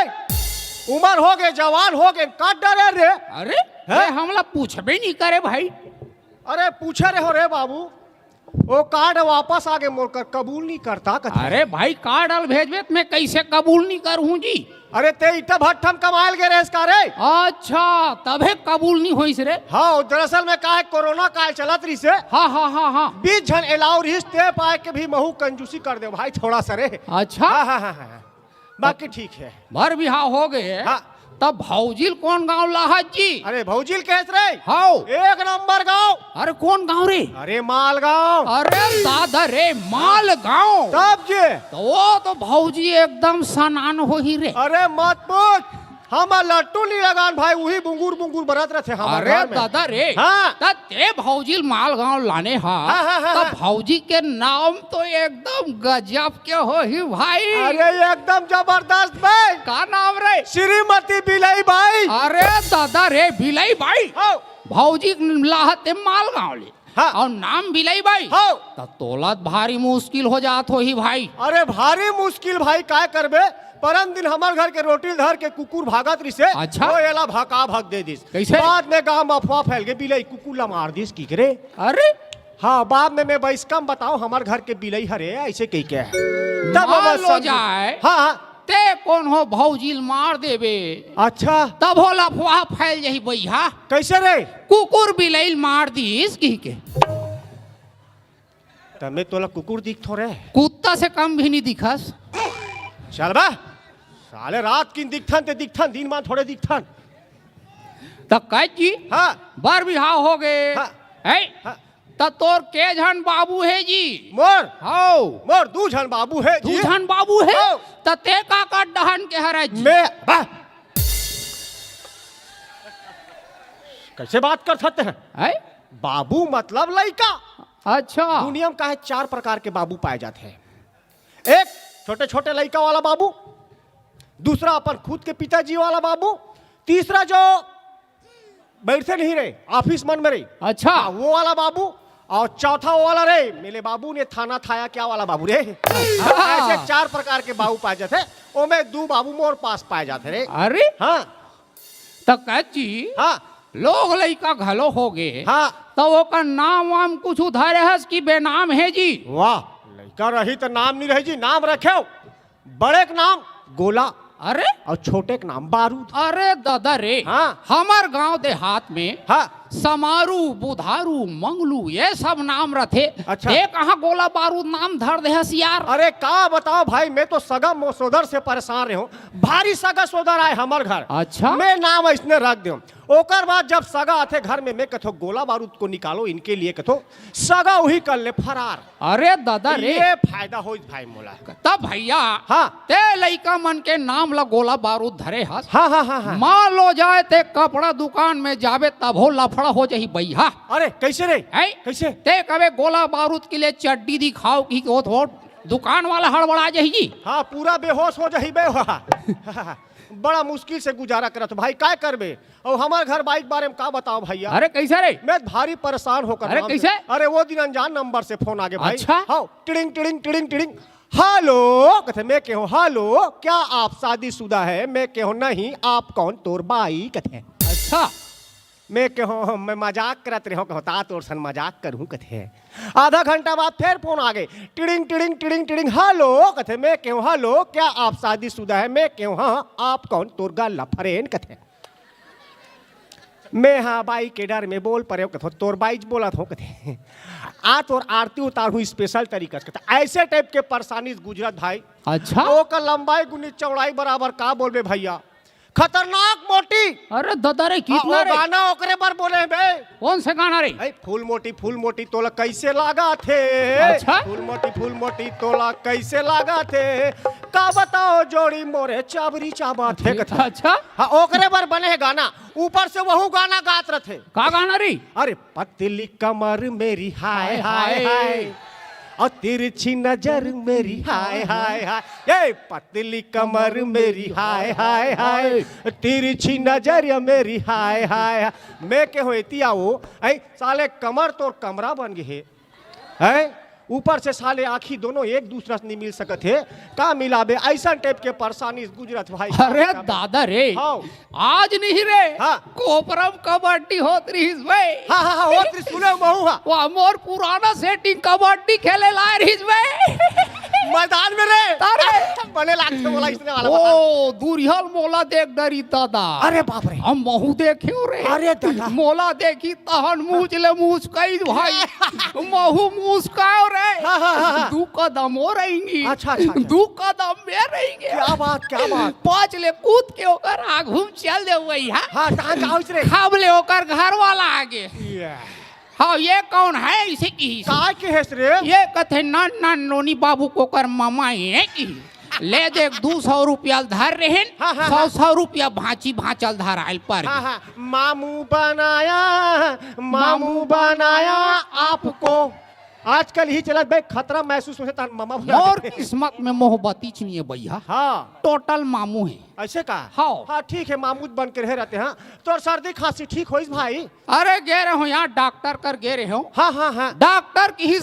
उम्र हो गए जवान हो गए काट डरे रे। अरे रे हमला पूछबे नहीं करे भाई। अरे पूछे रहे हो रे बाबू वो कार्ड वापस आगे मोड़कर कबूल नहीं करता कथा। अरे भाई कार्ड अल भेजबे मैं कैसे कबूल नहीं करूँ जी। अरे ते इतना भट्ठम कमाल गे रे इसका रे। अच्छा तबे कबूल नहीं होइस रे। हाँ दरअसल में का है कोरोना काल चलत रही से। हाँ हाँ हाँ हाँ 20 जन अलाउ रहीस ते पाए के भी महू कंजूसी कर दे भाई थोड़ा सा रे। अच्छा हाँ हाँ हाँ हाँ बाकी ठीक है। भर बिहार हो गए। हाँ तब भौजिल कौन गांव लाहत जी। अरे भौजिल कैस रे। हाउ एक नंबर गाँव। अरे कौन गांव रे। अरे माल गाँव। अरे दादा रे माल गांव। तब जे तो वो तो भौजी एकदम सनान हो ही रे। अरे मत पूछ हम लट्टू नहीं लगान भाई वही बुंगूर बुंगूर बरत रहे थे हमारे अरे घर में। दादा रे। हाँ तब ते भौजी माल गांव लाने हाँ, हाँ, हाँ, तब हाँ। भौजी के नाम तो एकदम गजब के हो ही भाई। अरे एकदम जबरदस्त भाई। का नाम रे। श्रीमती बिलाई भाई। अरे दादा रे बिलाई भाई। हाँ भौजी लाहते माल गांव ले। हाँ। और नाम बिलाई भाई। हाँ तब तोलत भारी मुश्किल हो जात हो ही भाई। अरे भारी मुश्किल भाई काय करबे परम दिन हमार घर के रोटी धर के कुकुर भागत रही से। अच्छा। वो एला भका भग दे दिस। कैसे? बाद में गांव में अफवाह फैल गई बिलाई कुकुर ला मार दिस की करे। अरे हाँ बाद में मैं बैसकम बताओ हमार घर के बिलाई हरे ऐसे कही के तब मान हम लो समझ- जाए। हाँ हाँ ते कौन हो भौजील मार देबे। अच्छा तब हो अफवाह फैल जही भैया। कैसे रे कुकुर बिलाई मार दीस की के। तमे तोला कुकुर दिख थोड़े। कुत्ता से कम भी नहीं दिखस। चल बा साले रात की दिखथन ते दिखथन दिन में थोड़े दिखथन। तो कह जी हाँ बर बिहाव हो गए। हाँ। है हाँ। तो तोर के झन बाबू है जी। मोर हो मोर दू जन बाबू है तू जी। झन बाबू है। हो। तो ते का डहन के हरे जी। मैं बा कैसे बात कर सकते हैं है? बाबू मतलब लड़का। अच्छा दुनिया में काहे 4 प्रकार के बाबू पाए जाते हैं। एक छोटे छोटे लड़का वाला बाबू, दूसरा अपन खुद के पिताजी वाला बाबू, तीसरा जो बैठते नहीं रहे ऑफिस मन में रहे अच्छा वो वाला बाबू, और चौथा वो वाला रे मेरे बाबू ने थाना थाया क्या वाला बाबू रे। ऐसे 4 प्रकार के बाबू पाए जाते। वो में 2 बाबू मोर पास पाए जाते रे। अरे हाँ तो कह जी हाँ लोग लड़का घलो हो गए। हाँ तो वो का नाम वाम कुछ उधारे हस की बेनाम है जी। वाह लड़का रही तो नाम नहीं रही जी। नाम रखे बड़े के नाम गोला अरे और छोटे के नाम बारूद। अरे दादा रे। हाँ। हमार गांव देहात में हाँ समारू बुधारू मंगलू ये सब नाम रथे। अच्छा। ते कहाँ गोला बारूद नाम धर दे हस यार। अरे का बताओ भाई मैं तो सगा सोदर से परेशान रहे हूँ। भारी सगा सोदर आए हमार घर। अच्छा। मैं नाम इसने रख दे। ओकर बाद जब सगा आते घर में मैं कथो गोला बारूद को निकालो इनके लिए कथो सगा वही कर ले फरार। अरे दादा रे। ये फायदा हो भाई मोला। तब भैया हाँ ते लइका मन के नाम ला गोला बारूद धरे हस। हाँ हाँ हाँ हाँ। मान लो जाए ते कपड़ा दुकान में जावे तब हो लफड़ा हो जाही भैया। अरे कैसे रे है कैसे। ते कबे गोला बारूद के लिए चड्डी दिखाओ की हो दुकान वाला हड़बड़ा जाएगी। हाँ पूरा बेहोश हो जाही बे बड़ा मुश्किल से गुजारा करत भाई काय करबे। और हमारे घर बाइक बारे में का बताओ भैया। अरे कैसे रे? मैं भारी परेशान होकर अरे नाम कैसे? से- अरे वो दिन अनजान नंबर से फोन आ गया भाई। अच्छा? हाँ टिड़िंग टिड़िंग टिड़िंग टिड़िंग। हेलो कहते मैं कहूँ हेलो क्या आप शादीशुदा है? मैं कहूँ नहीं। आप कौन? तोर बाई कहते। अच्छा मैं कहूँ मैं मजाक करत रहो कहता तोर सन मजाक करूँ कहते। आधा घंटा बाद फिर फोन आ गए टिड़िंग टिड़िंग टिड़िंग टिड़िंग। हेलो कहते मैं कहूँ हेलो क्या आप शादीशुदा है? मैं कहूँ हाँ। आप कौन? तोर गल्ला फरेन कहते। मैं हाँ बाई के डर में बोल पड़े कहते तोर बाई बोला था कहते आ तोर आरती उतारू स्पेशल तरीका से कहते। ऐसे टाइप के परेशानी गुजरत भाई। अच्छा ओकर लंबाई गुनी चौड़ाई बराबर का बोलबे भैया। खतरनाक मोटी। अरे दादा रे कितना रे? गाना ओकरे पर बोले बे। कौन से गाना रे? ऐ फूल मोटी तोला कैसे लागा थे? अच्छा? फूल मोटी तोला कैसे लागा थे? का बताओ जोड़ी मोरे चाबरी चाबा थे कहते। अच्छा हाँ ओकरे पर बने है गाना। ऊपर से वहू गाना गात रहे। का गाना रे? अरे पतली कमर मेरी हाय हाय हाय और तिरछी नजर मेरी हाय हाय हाय। ये पतली कमर मेरी हाय हाय हाय तिरछी नजर या मेरी हाय हाय हाय। मैं के होती आओ ऐ साले कमर तोर कमरा बन गए है। ऊपर से साले आँखी दोनों एक दूसरा से नहीं मिल सकते है। का मिलाबे ऐसा टाइप के परेशानी गुजरत भाई। अरे दादा रे हाँ। आज नहीं रे हाँ। कोपरम कबड्डी होत रहीस बे। हाँ हाँ हाँ वो सुने महू हाँ वो मोर पुराना सेटिंग कबड्डी खेले लाए रहीस बे। मैदान में रे तारे बने लागते बोला इसने वाला बता। ओ दूरियल मोला देख डरी दादा। अरे बाप रे हम महू देखे रे। अरे दादा। मोला देखी तहन मुझले मुझकई भाई महू मुझकाओ रे। हाँ, हाँ, हाँ, हाँ। दू कदम हो रहेंगी। अच्छा, अच्छा, अच्छा। दू कदम में रहेंगे। क्या बात क्या बात। पाँच ले कूद के ओकर आगू चल दे वही है। हाँ कहाँ का होइस रे? खाब ले ओकर घर वाला आगे। हाँ ये कौन है इसे की? काय के हेस रे? ये कथे नन नन नोनी बाबू को कर मामा है की ले देख 200 रुपया धर रहे हाँ, हाँ, 100 रुपया भांची भांचल धर आयल पर। हाँ हाँ मामू बनाया आपको। आजकल ही चलत भाई खतरा महसूस होता है मामा बुला और देते। किस्मत में मोहब्बती नहीं है भैया। हाँ टोटल मामू है। ऐसे का? हाँ। हाँ ठीक है मामूद बन के रह रहते हैं। तो सर्दी खांसी ठीक होइस भाई? अरे गे रहे हो यहाँ डॉक्टर कर गे रहे हो। हाँ हाँ हाँ डॉक्टर की ही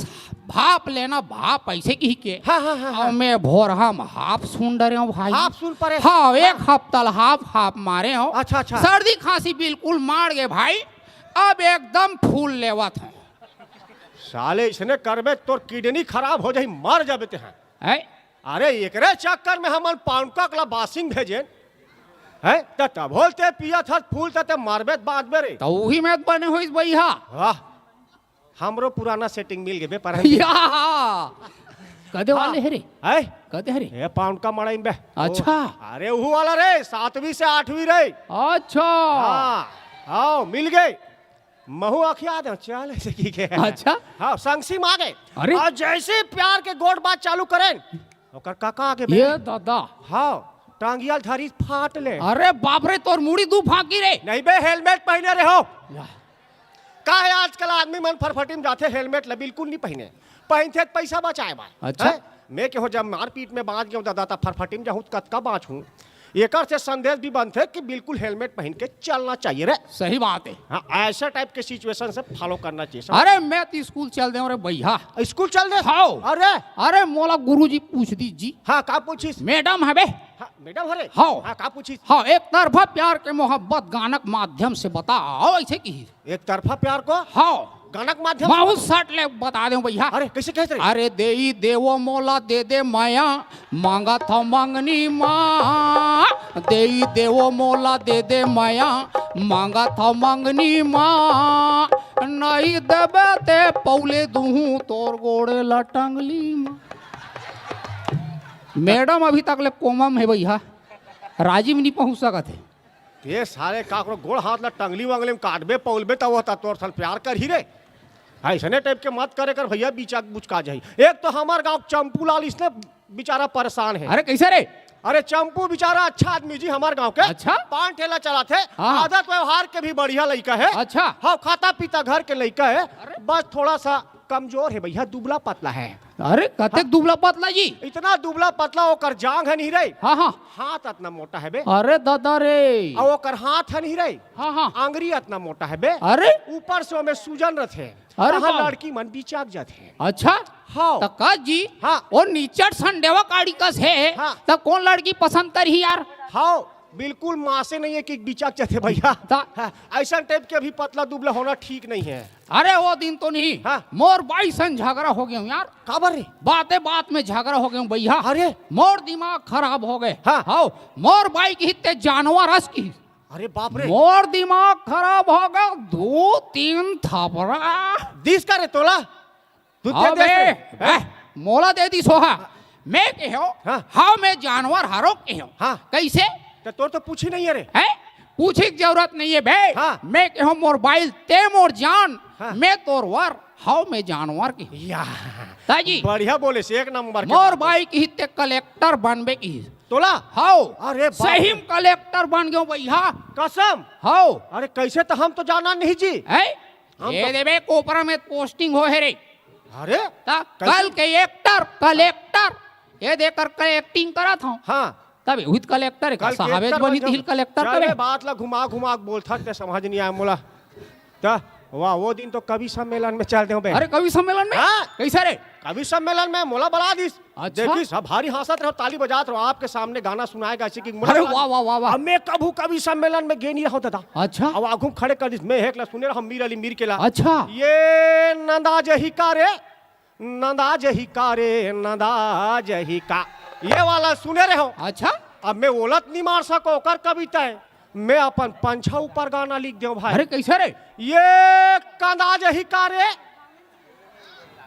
भाप लेना भाप ऐसे की के। हाँ हाँ हाँ और मैं भोर हम हाफ सुन डरे हूँ भाई। आप सुन पड़े। हाँ एक हफ्ता हाफ मारे हो। अच्छा अच्छा। सर्दी खांसी बिल्कुल मार गए भाई। अब एकदम फूल लेवत हूँ। साले इसने करबे तोर किडनी खराब हो जाई मर जाबे ते हैं। है? अरे एकरे चक्कर में हमन पाउंका कला बासिंग भेजे है त बोलते पिया था फूल ते मारबे बाद में रे। तो वही में बने हो इस भैया। वाह हमरो पुराना सेटिंग मिल गए पर या कदे वाले है रे? है कदे है रे? ये पाउंड का मड़ाइन बे। अच्छा। अरे वो वाला रे 7वीं से 8वीं रे। अच्छा हाँ आओ मिल गए। महू अखिया दे चल ऐसे की के। अच्छा। हाँ संगसी मांगे। अरे। और जैसे प्यार के गोड़ बात चालू करें ओकर काका आगे बे। ये दादा। हाँ टांगियाल धरी फाट ले। अरे बाप रे तोर मुड़ी दू फाकी रे। नहीं बे हेलमेट पहने रहे हो। का है आजकल आदमी मन फरफटी में जाते हेलमेट ल बिल्कुल नहीं पहने। पहनते पैसा बचाए बा। अच्छा। है? मैं के हो जब मारपीट में बांध गया दादा फरफटी में जाऊँ कत का बाँच हूँ। एकर से संदेश भी बनते कि बिल्कुल हेलमेट पहन के चलना चाहिए रे। सही बात है। हाँ ऐसा टाइप के सिचुएशन से फॉलो करना चाहिए। अरे मैं तो स्कूल चल दे रे भैया। स्कूल चल दे। हाँ। अरे अरे मोला गुरुजी पूछ दी जी। हाँ का पूछिस? मैडम है बे। हाँ मैडम हरे। हाँ। हाँ का पूछिस? हाँ एक तरफा प्यार के मोहब्बत गानक माध्यम से बताओ ऐसे की। एक तरफा प्यार को हाँ गानक माध्यम। बहुत सट ले बता दे भैया। अरे कैसे कहते रे? अरे देई देवो मोला दे दे माया मांगा था मंगनी माँ। देई देवो मोला दे दे माया मांगा था मंगनी माँ। नहीं देबे ते पौले दूहू तोर गोड़े लटंगली माँ। मैडम अभी तक ले कोमम है भैया राजी में नहीं पहुंच सकत है। ये सारे काकरो गोड़ हाथ ला टंगली वंगली में काटबे पौलबे तब होता तोर सल प्यार कर ही रे। ऐसने टाइप के मत करे कर भैया बीचा बुचका जाई। एक तो हमार गांव चंपू लाल इसने बेचारा परेशान है। अरे कैसे रे? अरे चंपू बेचारा अच्छा आदमी जी हमार गांव के। अच्छा? पान ठेला चलाते। हाँ। आदत व्यवहार के भी बढ़िया लड़का है। अच्छा। हाँ खाता पीता घर के लड़का है। बस थोड़ा सा कमजोर है भैया दुबला पतला है। अरे कतेक दुबला पतला जी। इतना दुबला पतला ओकर जांग है नहीं रही, हाँ हाँ। हाथ इतना मोटा है बे, अरे दादा रे। और ओकर हाथ है नहीं रही, हाँ हाँ। आंगरी इतना मोटा है बे, अरे ऊपर से ओमे सूजन रहते। अरे कहाँ बाप। लड़की मन बिचाक जाते। अच्छा हाँ तका जी। हाँ। और नीचट संडेवा काड़ी कस है। हाँ। तो कौन लड़की पसंद कर ही यार। हाँ बिल्कुल माँ से नहीं है कि बिचाक जाते भैया। ता- हाँ, ऐसा टाइप के भी पतला दुबला होना ठीक नहीं है। अरे वो दिन तो नहीं। हाँ। मोर बाई सन झगड़ा हो गया हूँ यार। काबर रे? बातें बात में झगड़ा हो गया हूँ भैया। अरे मोर दिमाग खराब हो गए। हाँ। हाँ मोर बाई की हित्ते जानवर रस की। अरे बाप रे, मोर दिमाग खराब हो गया 2-3 थापड़ा। दिस का रे तोला तू दे अबे, दे रे। मोला दे दी सोहा। मैं के हो हाँ। हाँ मैं जानवर हारो के हो। हाँ। कैसे तो तोर तो पूछी नहीं है रे। है पूछे की जरूरत नहीं है बे। हाँ। मैं के हो मोबाइल ते मोर जान। हाँ। मैं तोर वर हाउ मैं जानवर की। या ताजी बढ़िया बोले से, एक नंबर के मोर बात। बाई की हित्ते कलेक्टर बनबे की। तोला हाउ अरे बाप सही रे। में कलेक्टर बन गयो भैया। कसम। हाउ अरे कैसे तो हम तो जाना नहीं जी। है हम ये तो- देवे कोपरा में पोस्टिंग हो है रे। अरे ता कैसे? कल के एक्टर कलेक्टर ये देकर के एक्टिंग करा था। हाँ तब हुई कलेक्टर का कल साहब केक्टर बनी बन थी जाओ। कलेक्टर चल करे। रे, बात ला घुमा घुमा के बोलता ते समझ नहीं आया मोला। तो वाह वो दिन तो कवि सम्मेलन में चल दे बे। अरे कवि सम्मेलन में हाँ। कैसे रे। कवि सम्मेलन में मोला बड़ा दिस। अच्छा। देखी सब भारी हंसत रहो, ताली बजात रहो, आपके सामने गाना सुनाएगा ऐसे कि मोला अरे बड़ा- वाह वाह वाह वाह। अब मैं कभू कवि सम्मेलन में गे नहीं रहा था। अच्छा अब आगू खड़े कर दिस, मैं हेकला सुने रहा मीर अली मीर केला। अच्छा ये नंदा जही का रे, नंदा जही का रे, नंदा जही का, ये वाला सुने रहे हो। अच्छा। अब मैं ओलत नहीं मार सको कर कविता है, मैं अपन पंछा ऊपर गाना लिख दे भाई। अरे कैसे रे। ये कंदा जही का रे,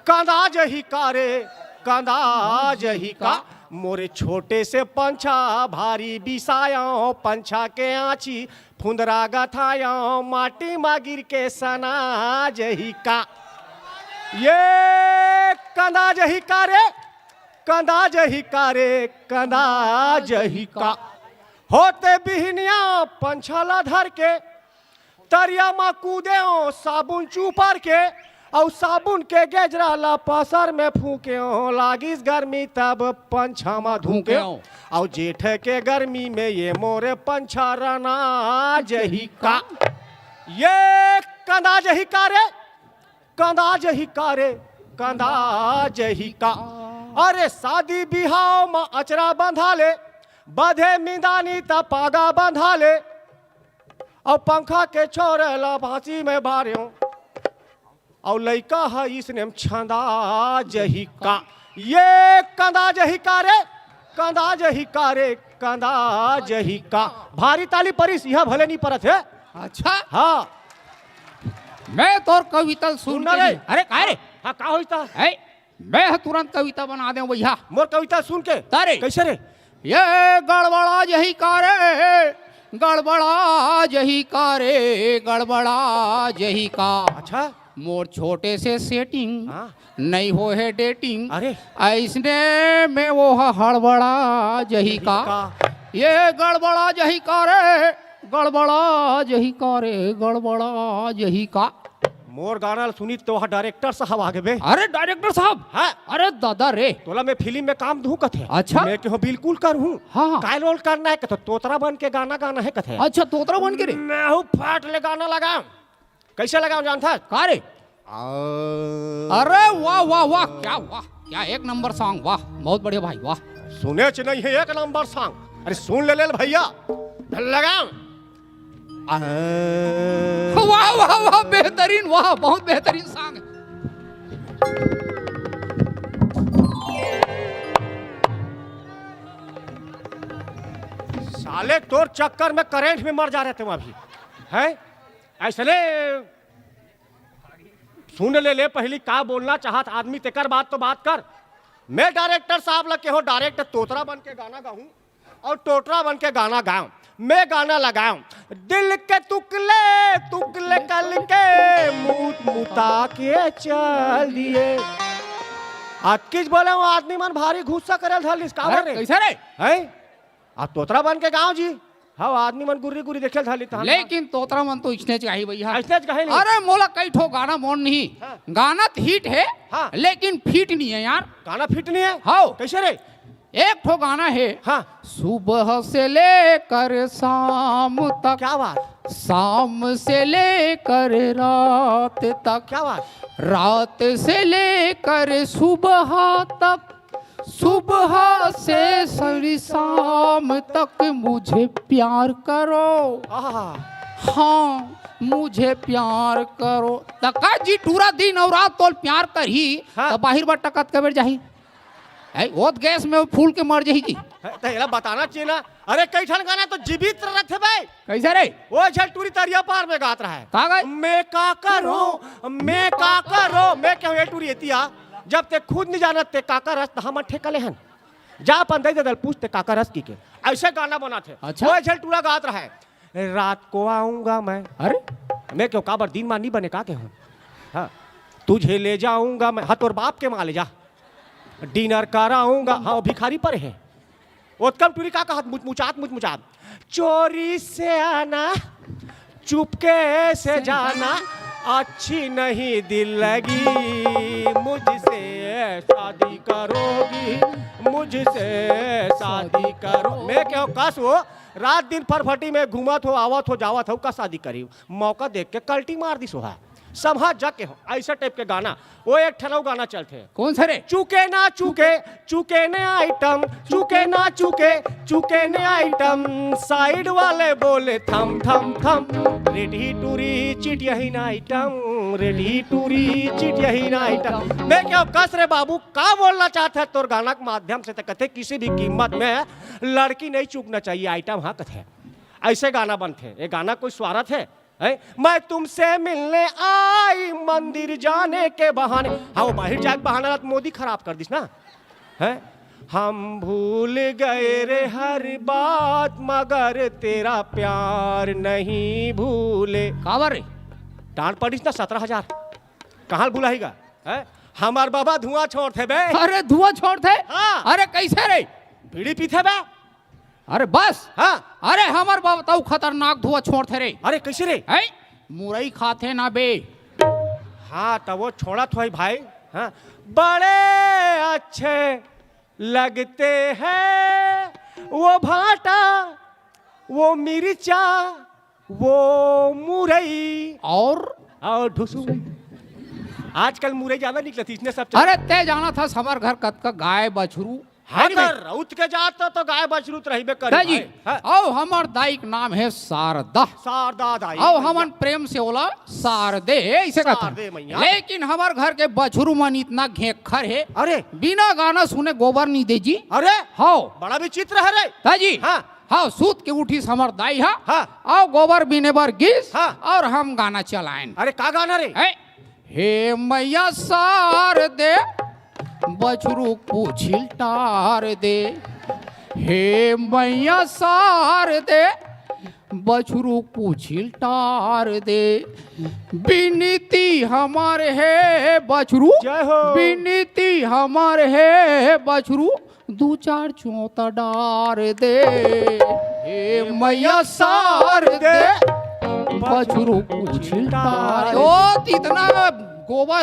कंदा जही का रे, कंदा जही का, मोरे छोटे से पंछा भारी बिसायो, पंछा के आँची फुंदरा गथायो, माटी मा गिर के सना जही का। ये कंदा जही का रे, कंदा जही का रे, कंदा जही का, होते बिहनिया पंछाला धर के, तरिया मा कूदे साबुन चूपर के, और साबुन के गेजरा ला पसर में फूके, लागिस गर्मी तब पंछा मा धूके, और जेठ के गर्मी में ये मोरे पंछा रना जही का। ये कंदा जही का रे, कंदा जही का रे, कंदा जही का, अरे शादी बिहाव में अचरा बंधा ले, बधे मिंदानी ता पागा बंधा ले, और पंखा के छोरे ला फांसी में बारियों, और लइका है इसने छंदा जही का। ये कंदा जही का रे, कंदा जही का रे, कंदा जही का, भारी ताली परिस यह भले नहीं परत है। अच्छा हाँ मैं तोर कविता सुन सुनना के रे। ही- अरे का रे। हाँ का होता है मैं तुरंत कविता बना दे भैया। मोर कविता सुन के तारे। कैसे रे? ये गड़बड़ा यही कारे, गड़बड़ा यही कारे, गड़बड़ा यही का, अच्छा मोर छोटे से सेटिंग हाँ। नहीं हो है डेटिंग, अरे ऐसने में वो हड़बड़ा यही का। ये गड़बड़ा यही कारे, गड़बड़ा यही कारे, गड़बड़ा यही का। मोर गाना सुनी तो वहाँ डायरेक्टर साहब आगे बे। अरे डायरेक्टर साहब। हाँ अरे दादा रे। तोला मैं फिल्म में काम दूं कथे। अच्छा। मैं क्यों बिल्कुल कर हूँ। हाँ। काय रोल करना है कथे, तोतरा बन के गाना गाना है कथे। अच्छा तोतरा बन के रे। मैं हूँ फाट ले गाना लगाऊं। कैसे लगाऊं जानता है? का रे। अरे वाह वाह वाह क्या वाह क्या एक नंबर सॉन्ग, वाह बहुत बढ़िया भाई वाह। सुने च नहीं है एक नंबर सॉन्ग। अरे सुन ले भैया लगाऊं। वाह वाह वाह बेहतरीन, वाह बहुत बेहतरीन सॉन्ग। साले तोर चक्कर में करंट में मर जा रहे तुम अभी है ऐसले। सुन ले पहली का बोलना चाहत आदमी तेकर बात तो बात कर। मैं डायरेक्टर साहब लगे हो, डायरेक्टर तोतरा बन के गाना गाऊं और टोटरा बन के गाना गाऊं। मैं गाना लगाऊं, दिल के तुकले तुकले कल के मुत मुता के चल दिए। आज किस बोले वो आदमी मन भारी गुस्सा करल धल इसका अरे रे कैसे रे। है। आप तोतरा बन के गाँव जी हाँ आदमी मन गुर्री गुर्री देखे थाली था लेकिन तोतरा मन तो इसने चाहिए भैया। ऐसे कहे नहीं अरे मोला कई ठो गाना मोन नहीं। हाँ। गाना तो हिट है हाँ। लेकिन फिट नहीं है यार। गाना फिट नहीं है हाँ। कैसे रे एक ठो गाना है हाँ सुबह से लेकर शाम तक, क्या बात शाम से लेकर रात तक, क्या बात रात से लेकर सुबह तक, सुबह से सारी शाम तक मुझे प्यार करो। आहा हाँ मुझे प्यार करो। तका जी पूरा दिन और रात तोल प्यार कर ही हाँ। तो बाहिर बार टकत कबर जाही ओत गैस में फूल के मर जाही जी। तो ये बताना चाहिए ना। अरे कई ठन गाना तो जीवित रहते भाई कैसे रे वो झल टूरी तरिया पार में गात रहा है का गए मैं का करो मैं का करो मैं क्यों ये टूरी एतिया जब ते खुद नहीं जानत ते काका रस हम ठेकले हन जा अपन दे दल पूछते काका रस की के ऐसे गाना बनाते अच्छा। वो झल टूरा गात रहा है रात को आऊंगा मैं। अरे मैं क्यों काबर दिन मान नहीं बने का के हूँ हाँ तुझे ले जाऊंगा मैं हाँ तोर बाप के माँ ले जा डिनर कराऊंगा हाँ भिखारी पर है उत्कम टूरी का कहा मुचमुचात चोरी से आना चुपके से जाना अच्छी नहीं दिल लगी मुझसे शादी करोगी मुझसे शादी करो। मैं क्यों कस हो रात दिन फरफटी में घूमत हो आवत हो जावत हो का शादी करी मौका देख के कल्टी मार दी सोहा समझ जाके हो ऐसा टाइप के गाना वो एक ठनौ गाना चलते हैं कौन सा रे चूके ना चूके चूके ने आइटम चूके ना चूके चूके ने आइटम साइड वाले बोले थम थम थम रेडी टूरी चिट यही ना आइटम रेडी टूरी चिट यही ना आइटम। मैं क्या कस रे बाबू का बोलना चाहते है तोर गाना के माध्यम से कथे किसी भी कीमत में लड़की नहीं चूकना चाहिए आइटम हाँ कथे ऐसे गाना बनते ये गाना कोई स्वार्थ है मैं तुमसे मिलने आई मंदिर जाने के बहाने हाँ वो बाहर जाके बहाना तो मोदी खराब कर दिस ना है हम भूल गए रे हर बात मगर तेरा प्यार नहीं भूले काबर रे डांट पड़ीस ना 17,000 कहाँ भुलाएगा है हमार बाबा धुआं छोड़ते बे अरे धुआं छोड़ते हाँ। अरे कैसे रे बीड़ी पीते बे अरे बस हाँ अरे हमार बाबा तो खतरनाक धुआं छोड़ते रे अरे कैसे रे है मुरई खाते ना बे हाँ तब वो छोड़ा था भाई हाँ बड़े अच्छे लगते हैं वो भाटा वो मिर्चा वो मुरई और ढुसू आजकल मुरई ज्यादा निकलती इसने सब अरे ते जाना था हमार घर कत का गाय बछरू हाँ रउत के जाता तो गाय बछरू तो रही करे जी औ हमार दाई का नाम है शारदा शारदा दाई औ हमन प्रेम से बोला शारदे ऐसे कहते शारदे मैया। लेकिन हमार घर के बछरू मन इतना घेखर है अरे बिना गाना सुने गोबर नहीं दे जी। अरे हाँ बड़ा विचित्र है रे ताजी हाँ हाँ सूत के उठी हमार दाई हा हाँ और गोबर बिने बार गिस हाँ। और हम गाना चलाएं अरे का गाना रे हे मैया सार दे बछरू पूछिल टार दे हे मैया सार दे बछरू पूछिल टार दे बिनती हमारे है बछरू जय हो। बिनती हमारे है बछरू दो चार चौता डार दे हे मैया सार दे बछरू पूछिल टार ओ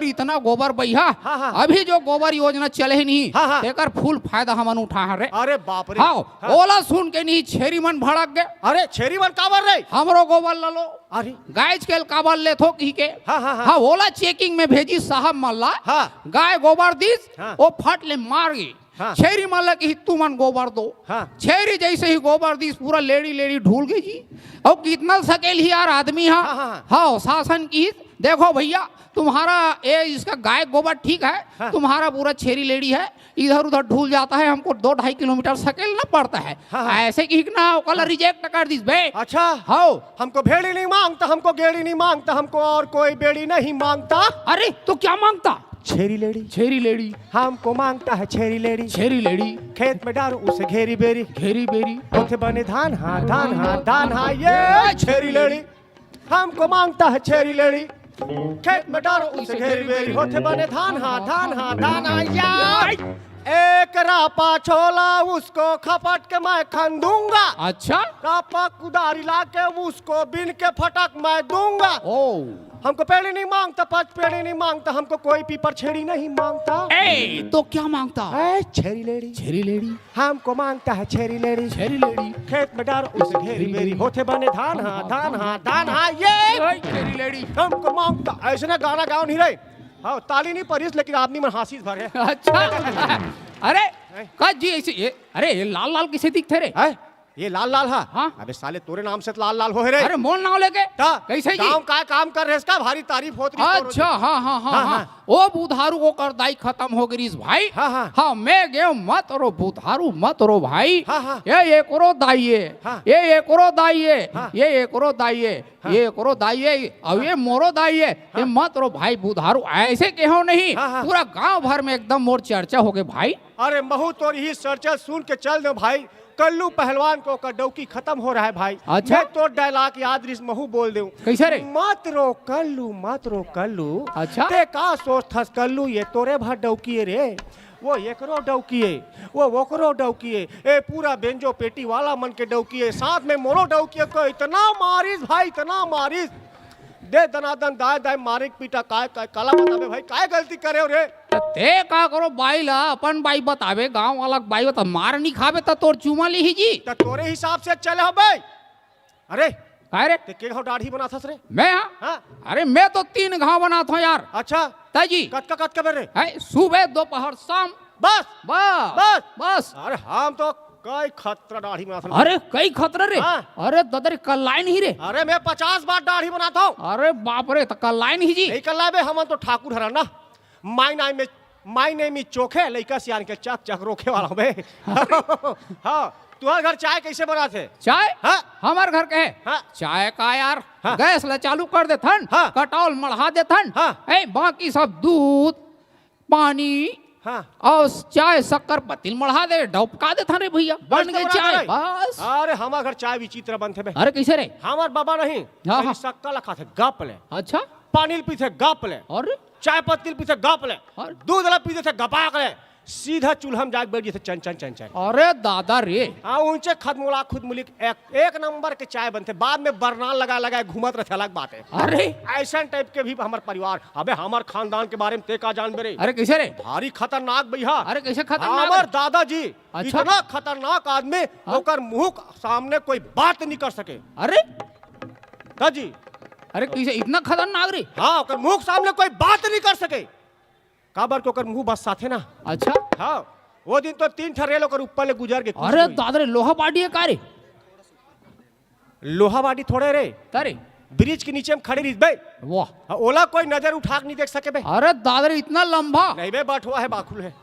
इतना गोबर भैया हाँ, हाँ। अभी जो गोबर योजना चले ही नहीं हाँ, हाँ। तेकर फुल फायदा हमन उठा रे अरे बाप रे हाँ ओला सुन के नहीं छेरी मन भड़क गए अरे छेरी मन काबर रे हमरो गोबर ल लो अरे गाय के काबर ले थो की के हाँ, हाँ, हाँ। हाँ ओला चेकिंग में भेजी साहब मल्ला हाँ। गाय गोबर दिस हाँ। वो फट ले मार गई हाँ। छेरी मल्ला की तू मन गोबर दो हाँ। छेरी जैसे ही गोबर दिस पूरा लेडी ढूल गई जी और कितना सकेल ही यार आदमी हाँ, हाँ हाँ। हाँ शासन की देखो भैया तुम्हारा ये इसका गाय गोबर ठीक है हाँ। तुम्हारा पूरा छेरी लेडी है इधर उधर ढूल जाता है हमको 2-2.5 किलोमीटर सकेलना पड़ता है हाँ, हाँ। ऐसे की ना कल रिजेक्ट कर दिस बे अच्छा हाँ हमको भेड़ी नहीं मांगता हमको गेड़ी नहीं मांगता हमको और कोई बेड़ी नहीं मांगता अरे तो क्या मांगता छेरी लेडी छेरी लेडी हमको मांगता है छेरी लेडी छेरी लेडी खेत में डालो उसे घेरी बेरी घेरी बेरी उसे बने धान हाँ ये छेरी लेडी हमको मांगता है छेरी लेडी खेत में डालो उसे घेरी बेरी होते बने धान हाँ या एक रापा छोला उसको खपट के मैं खंदूंगा, अच्छा रापा कुदारी ला के उसको बिन के फटक मैं दूंगा। ओ हमको पेड़ी नहीं मांगता, पच पेड़ी नहीं मांगता, हमको कोई पीपर छेड़ी नहीं मांगता। ए तो क्या मांगता? छेरी लेडी, छेरी लेडी, हमको मांगता है छेरी लेडी। छेरी लेडी, खेत में डार उसे घेरी मेरी होते बने धान हाँ धान हाँ धान हाँ, ये छेरी लेडी। हमको मांगता। ऐसे ना गाना गाओ नहीं रहे, हाँ ताली नहीं परिस, लेकिन आदमी में हंसी भरे। अच्छा अरे का जी ऐसे ये, अरे ये लाल लाल किसे दिखते रे? है ये लाल लाल है। हाँ? अबे साले तोरे नाम से तो लाल लाल हो रे। अरे मोल नाव लेके ता, कैसे जी? गाँव का काम कर रहे इसका भारी तारीफ होती। अच्छा हाँ हाँ हाँ हाँ, हाँ ओ बुधारू को करदाई खत्म हो गई भाई। हाँ, हाँ। हाँ मैं गए मत रो बुधारू मत रो भाई। हाँ, हाँ। ये एक रो दाइये, हाँ। ये एक रो दाइये, हाँ। ये एक रो दाइये, ये एक रो दाइये, अब ये मोरो दाइये, ये मत रो भाई बुधारू ऐसे कहो नहीं। हाँ, हाँ। पूरा गांव भर में एकदम मोर चर्चा हो गए भाई। अरे महू तो ही चर्चा सुन के चल दो भाई। कल्लू पहलवान को डौकी खत्म हो रहा है भाई। अच्छा। मैं तो डायलॉग याद रिस महू बोल दूं। कैसे रे? मत रो कल्लू मत रो कल्लू। अच्छा। ते का सोच थस कल्लू, ये तोरे भर डौकी है रे, वो एकरो डौकी है, वो ओकरो डौकी है, ए पूरा बेंजो पेटी वाला मन के डौकी है, साथ में मोरो डौकी है। को इतना मारिस भाई, इतना मारिस, दे दनादन दाए दाए मारे पीटा। काय काय काला बतावे भाई, काय गलती करे हो रे? ते का करो बाई ला अपन बाई बतावे, गांव वाला बाई बता मार नहीं खावे तो तोर चुमा ली ही जी। तो तोरे हिसाब से चले हो भाई। अरे काय रे? ते के घाव दाढ़ी बना थस रे? मैं हाँ? हाँ? अरे मैं तो 3 घाव बनाता हूँ यार। अच्छा ताजी कट का बेरे है सुबह दोपहर शाम बस। बस बस। बस। अरे हम तो कई खतरा दाढ़ी बनाता हूं। अरे कई खतरे रे। हाँ। अरे ददर कल लाइन ही रे। अरे मैं 50 बार दाढ़ी बनाता हूँ। अरे बाप रे तो कल लाइन ही जी। नहीं कर लाए हम तो ठाकुर हरा ना। माई नेम इज चोखे, लइका सियान के चक चक रोके वाला हूं बे। हाँ तुम्हारे घर चाय कैसे बनाते? चाय हाँ? हमारे घर के है। हाँ। चाय का यार हाँ। गैस ला चालू कर दे थन। हाँ। कटौल मढ़ा दे थन। हाँ। ए बाकी सब दूध पानी हाँ और चाय शक्कर पत्ती मढ़ा दे डबका दे थन रे भैया, बन गई चाय बस। अरे हमारे घर चाय विचित्र बनते बे। अरे कैसे रे? हमार बाबा नहीं हाँ, हाँ। शक्कर लखा थे गप ले, अच्छा पानी पीते गप ले, और चाय पत्ती पीते गप ले, और? दूध ला पीते थे गपाक ले, सीधा चूल्हा में जाके बैठ गए थे चन चन चन चन। अरे दादा रे। हाँ ऊंचे खदमुला खुद मुलिक एक नंबर के चाय बनते, बाद में बरनाल लगा लगा घूमत रहे, अलग बात है। अरे ऐसा टाइप के भी हमारे परिवार। अबे हमारे खानदान के बारे में ते का जान बेरे? अरे कैसे रे? भारी खतरनाक भैया। अरे कैसे खतरनाक? हमार दादाजी अच्छा। इतना खतरनाक आदमी, ओकर मुंह सामने कोई बात नहीं कर सके। अरे दादी अरे कैसे इतना खतरनाक रे? हाँ ओकर मुंह सामने कोई बात नहीं कर सके। काबर के ओकर मुंह बस साथे ना। अच्छा हाँ वो दिन तो 3 ठरेल ओकर ऊपर ले गुजर के। अरे दादा रे लोहा पाटी है का रे? लोहा बाड़ी थोड़े रे, तारे ब्रिज के नीचे में खड़े रही बे। वाह। हाँ, ओला कोई नजर उठा के नहीं देख सके बे। अरे दादा रे इतना लंबा? नहीं बे बैठ हुआ है, बाखुल है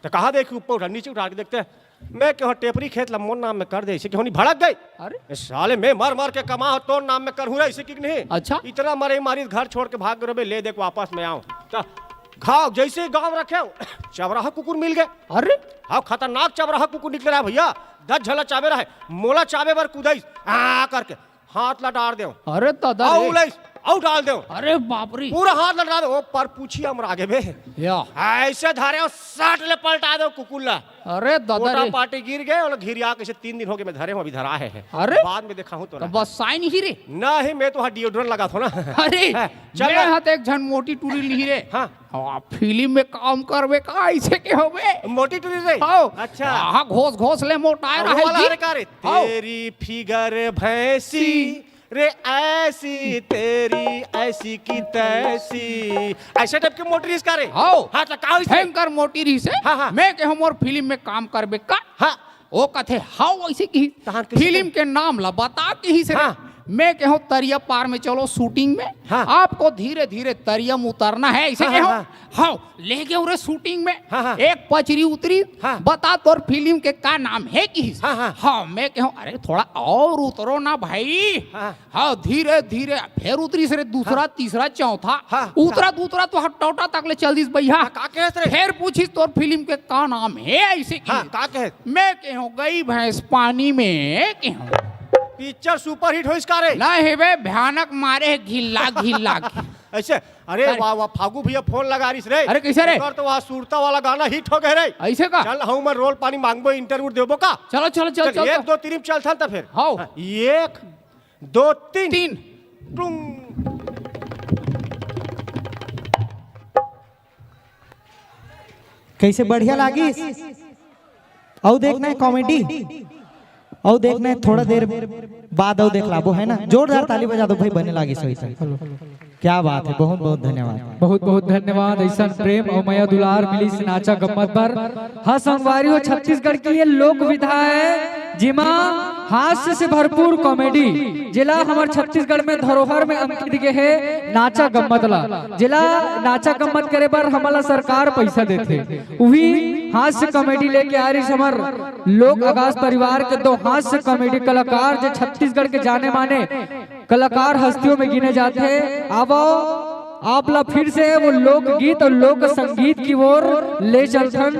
तो कहा देखी ऊपर उठा नीचे उठा के देखते हैं। मैं क्यों टेपरी खेत लमोन नाम में कर दे, इसे क्यों नहीं भड़क गई? अरे ए साले मैं मार मार के कमा तो नाम में कर हूँ इसे की नहीं। अच्छा। इतना मरे मारी घर छोड़ के भाग गए, ले देख वापस में आऊँ घाव जैसे गांव रखे चबराहा कुकुर मिल गए। अरे हाँ खतरनाक चबराहा कुकुर निकल रहा है भैया। 10 झला चाबे रहा है, मोला चाबे बर कूदाई आ करके हाथ लटार दे, अरे दादा रे। औ डाल दो, अरे बाप रे। पूरा हाथ लटा दो पर पूछी हम आगे बे या ऐसे धारे 60 ले पलटा दो कुकुल्ला। अरे दादा मोटा रे। पार्टी गिर गए और घिरिया के 3 दिन हो गए मैं धरे हूँ, अभी धरा है। अरे बाद में देखा हूँ तो तो बस साइन ही रे। नहीं मैं तो डिओड्रेंट लगा था ना। अरे है, चल मैं रहा। हाथ एक झन मोटी टूरी ली रे। हाँ हाँ फिल्म में काम करवे का ऐसे के होवे। मोटी टूरी रे। हाँ अच्छा हाँ घोस घोस ले मोटा वो वाला रहा अरे का रे, तेरी फिगर भैंसी रे ऐसी, तेरी ऐसी की तैसी, ऐसे टाइप की मोटी इसका रे। हाँ हाँ तो का भयंकर मोटी रही से। हाँ, हाँ। मैं के हमर फिल्म में काम करबे का। हाँ ओ कथे हाउ ऐसे की तहां कैसे फिल्म के नाम ला बता के ही से। हाँ। मैं कहूँ तरिया पार में चलो शूटिंग में। हाँ। आपको धीरे धीरे तरियम उतरना है ऐसे हाँ, कहूँ। हाँ, हाँ ले गए उरे शूटिंग में। हाँ, हाँ। एक पचरी उतरी। हाँ। बता तोर फिल्म के का नाम है की। हाँ, हाँ। हाँ मैं कहूँ अरे थोड़ा और उतरो ना भाई। हाँ। हाँ धीरे धीरे फिर उतरी से दूसरा तीसरा चौथा। हाँ। उतरा दूसरा तो हटौटा तक ले चल दिस भैया। हाँ, का कहत रे? फिर पूछी तोर फिल्म के का नाम है ऐसे की। हाँ का कहत? मैं कहूँ गई भैंस पानी में कहूँ। पिक्चर सुपर हिट हो इसका रे। ना हेवे भयानक मारे घिल्ला घिल्ला। ऐसे अरे वाह वाह फागू भैया फोन लगा रही रे। अरे कैसे रे? कर तो वहाँ सुरता वाला गाना हिट हो गए रे। ऐसे का? चल हूँ मैं रोल पानी मांगबो इंटरव्यू देबो का। चलो चलो चल चल 1 2 3 चल चल फिर। हाँ 1 2 3 3 कैसे बढ़िया लागी। और देखना है कॉमेडी, और देखना है थोड़ा देर बाद और देख लाबो है ना। जोरदार ताली बजा दो भाई, बने लागी सही से। क्या बात है, बहुत बहुत धन्यवाद। बहुत बहुत धन्यवाद। ऐसा प्रेम और मया दुलार मिली से नाचा गम्मत पर। हाँ संगवारी हो, छत्तीसगढ़ की ये लोक विधा है जिमा हास्य से भरपूर कॉमेडी। जिला हमारे छत्तीसगढ़ में धरोहर में अंकित के है नाचा गम्मत ला। जिला नाचा गम्मत करे पर हमारा सरकार पैसा देते, वही हास्य कॉमेडी लेके आ रही हमार लोक आगाज परिवार के 2 हास्य कॉमेडी कलाकार जो छत्तीसगढ़ के जाने माने कलाकार हस्तियों में गिने जाते हैं। अब आप ला फिर से वो लोकगीत और लोक संगीत की ओर ले चलथन।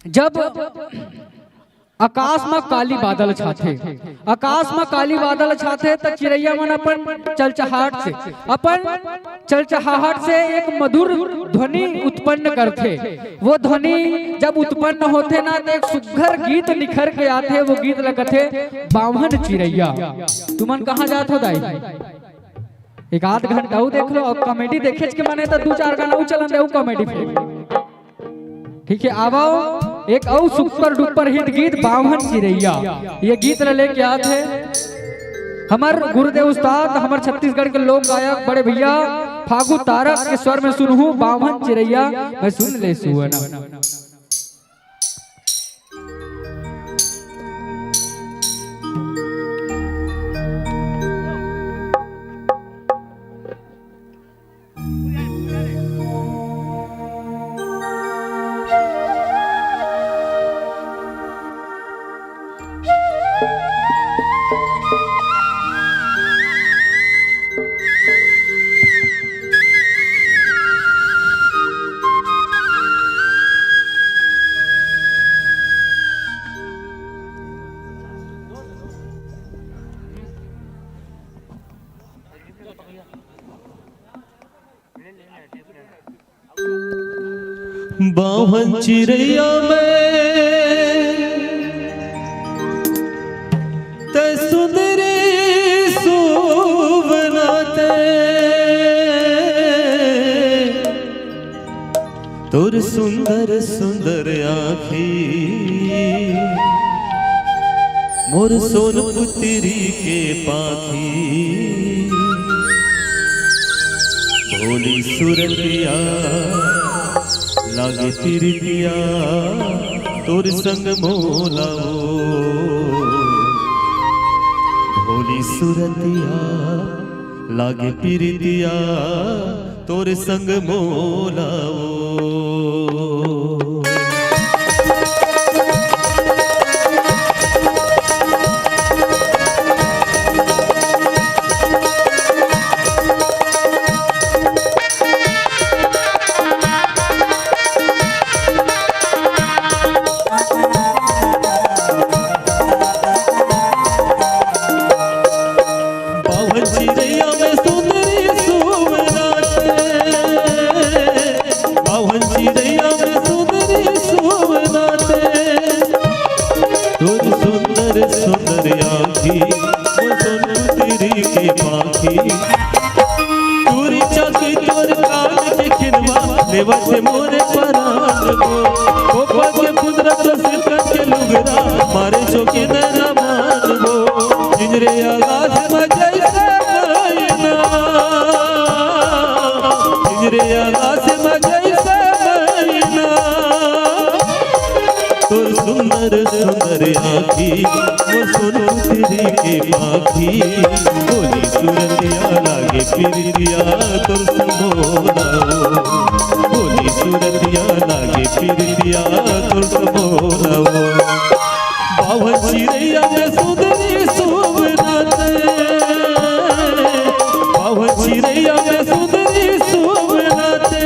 जब आकाश में काली बादल छाते, आकाश में काली बादल छाते तो चिड़ैया मन अपन चलचहाहट से एक मधुर ध्वनि उत्पन्न करते। वो ध्वनि जब उत्पन्न होते ना तो एक सुघर गीत निखर के आते। वो गीत लगते बावन चिड़ैया। तुमन कहाँ जात हो दाई? 1 घंटा देख लो। अब कॉमेडी देखे के माने तो 2-4 गाना चलन दे कॉमेडी फिल्म। ठीक है, आओ एक और सुपर डुपर हिट गीत बावन चिड़ैया। ये गीत लेके आते हैं हमार गुरुदेव उस्ताद, हमारे छत्तीसगढ़ के लोक गायक बड़े भैया फागू तारक के स्वर में सुनहू बावन चिड़ैया मैं सुन ले सुना। बावन चिड़ैया में ते सुंदरी सुवनाते तोर सुंदर सुंदर आँखी मोर सोन पुत्री के पाखी भोली सुरतिया लागे तिरतिया तोर संग मोलाओ भोली सुरतिया लागे तिरतिया तोर संग मोलाओ। से मोरे परान गो के कुदरत से करके लुगरा मारे चौके नैना मान गो इंजरे आगाज में जैसे मैना इंजरे आगाज में जैसे मैना तोर सुंदर सुंदर आँखी वो सुनो तेरी के पाखी बोली सुरतिया लागे फिरिया तोर समोला बोली सुरतिया लागे फिरिया तोर समोला बावन चिड़ैया में सुंदरी सुवनाते बावन चिड़ैया में सुंदरी सुवनाते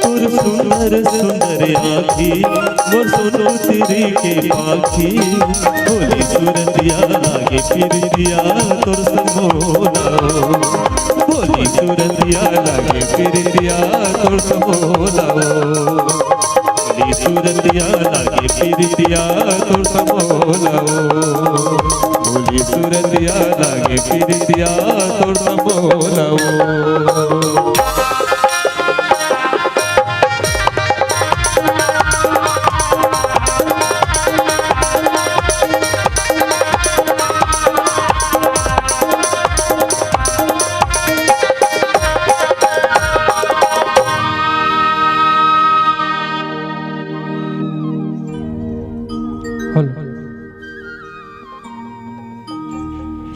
तोर सुंदर सुंदर आखी मोर सोनू तेरी के पाखी भोली सूरतिया लागे पिरिया तोर समोलाओ भोली सूरतिया लागे पिरिया तोर समोलाओ भोली सूरतिया लागे पिरिया तोर समोलाओ भोली सूरतिया लागे पिरिया तोर समोलाओ।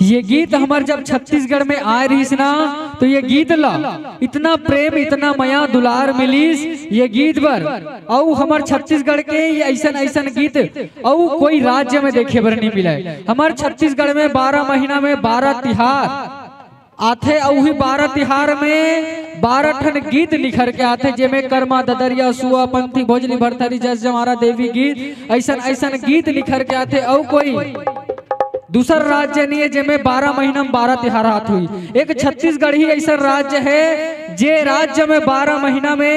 ये गीत हमार जब छत्तीसगढ़ में आए रही ना तो ये गीत ला इतना प्रेम इतना माया दुलार मिलीस ये गीत पर और हमार छत्तीसगढ़ के ऐसन ऐसन गीत और कोई राज्य में देखे बर नहीं मिला हमार छत्तीसगढ़ में 12 महीना में 12 तिहार आथे और वही 12 तिहार में 12 ठन गीत निखर के आथे जेमे कर्मा ददरिया सुआ पंथी भोजली भरथरी जस जमारा देवी गीत ऐसन ऐसन गीत निखर के आथे और कोई दूसर राज्य नहीं है जेमे 12 महीना में 12 तिहार आत हुई एक छत्तीसगढ़ ही ऐसा राज्य है जे राज्य में 12 महीना में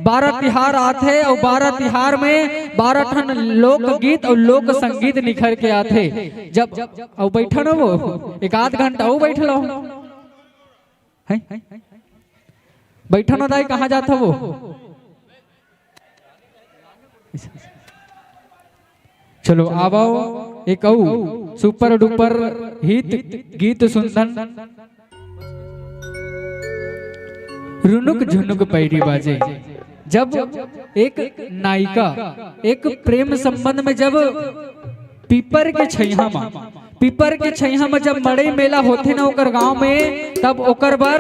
12 तिहार आते और 12 तिहार में 12 ठन लोक गीत और लोक संगीत निखर के आते जब और बैठा ना वो एक आध घंटा वो बैठ लो बैठा ना दाई कहाँ जाता वो चलो आवाओ एक सुपर डुपर हित गीत सुंदन रुनुक झुनुक पैरी बाजे जब एक नायिका एक प्रेम संबंध में जब पीपर के छैया में जब मड़ई मेला होते ना ओकर गांव में तब ओकर बर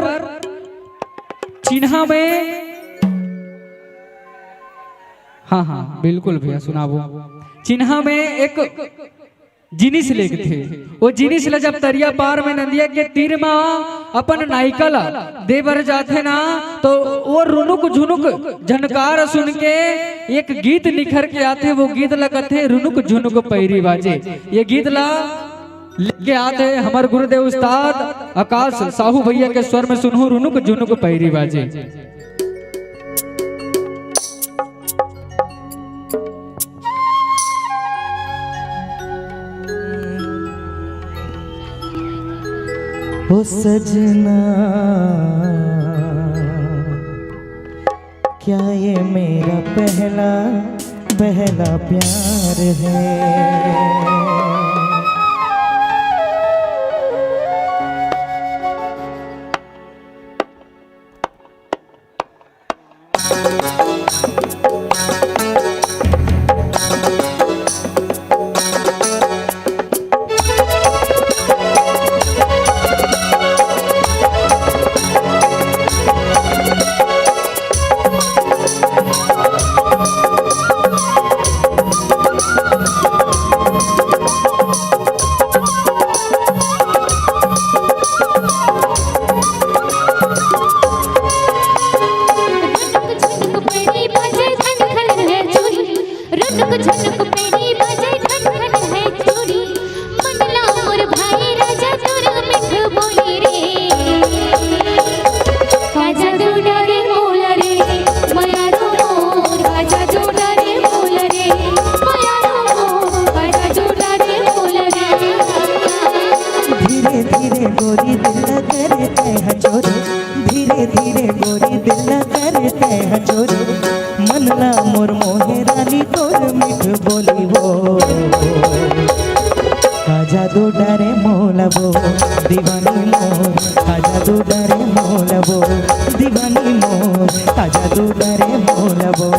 चिन्हा में हाँ बिल्कुल भैया सुनाबो चिन्हा में एक जिनिस लेके थे वो जिनिस ला जब तरिया पार में नदिया के तीर में अपन नायिका ला दे बर जाते ना तो वो रुनुक झुनुक झनकार सुन के एक गीत निखर के आते वो गीत ला कहते रुनुक झुनुक पैरी बाजे ये गीत ला लेके आते हमारे गुरुदेव उस्ताद आकाश साहू भैया के स्वर में सुनू रुनुक झुनुक पैरी बाजे। ओ सजना क्या ये मेरा पहला प्यार है मनला मोर मोहे रानी तोर मिठ बोली वो आजा दो डरे मोलबो दीवानी मोर आजा दो डरे मोलबो दीवानी मोर आजा दो डरे मोलबो।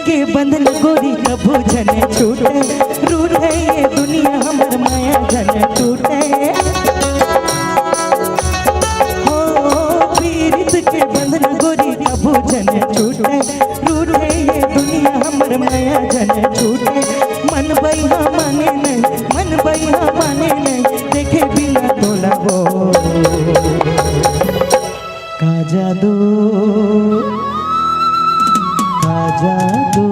के बंधन गोरी कभू जन छूटे, रूठे ये दुनिया हमर माया जन टूटे। हो पीरित के बंधन गोरी कभू जन छूटे, रूठे ये दुनिया हमर माया जन छूटे। मन बैहा माने नहीं, मन बैहा माने नहीं, देखे बिना तोला वो का जादू, का जादू,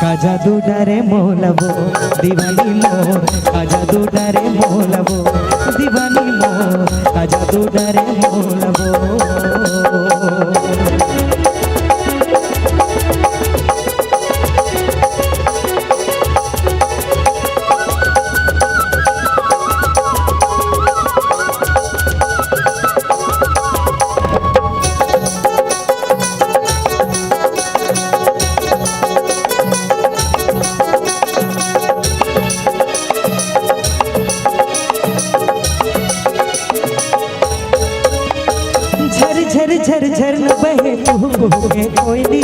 का जादू डरे मोलवो दीवानी मोर, का जादू डरे मोलवो दीवानी मोर, का जादू डरे मोलवो। झर झर झर न बहे कुहू कुहू के कोयली,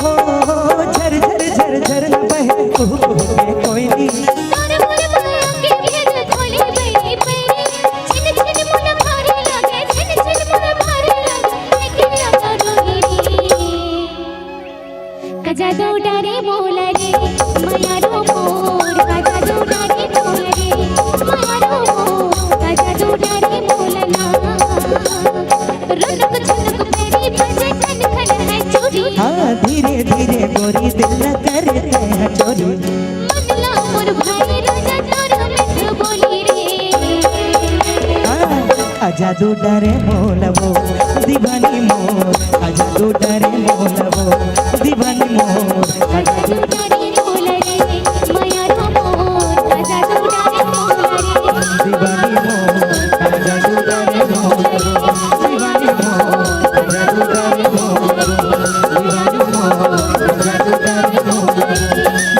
हो झर झर झर झर न बहे कुहू कुहू के कोयली। जादू डरे मोला रे मायारो मोर, का जादू डरे मोला रे मायारो मोर, का जादू डरे मोला ना। रुनुक झुनुक मेरी बजे खन खन है चोरी, हाँ धीरे धीरे गोरी दिल न करते हैं चोरी। मनला मोर भाई राजा तोर मिठ बोली रे। का जादू डरे मोलवो दीवानी मोर, का जादू डरे मोलवो दीवानी मोर, का जादू डरे मोला रे मायारो मोर, का जादू डरे मोला रे दीवानी मोर, का जादू डरे मोलवो दीवानी मोर, का जादू डरे मोलवो दीवानी मोर, का जादू डरे मोलवो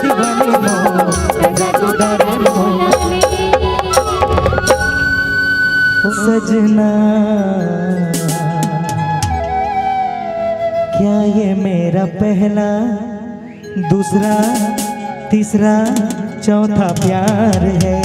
दीवानी मोर, का जादू डरे मोलवो। सजना क्या ये मेरा पहला दूसरा तीसरा चौथा प्यार है?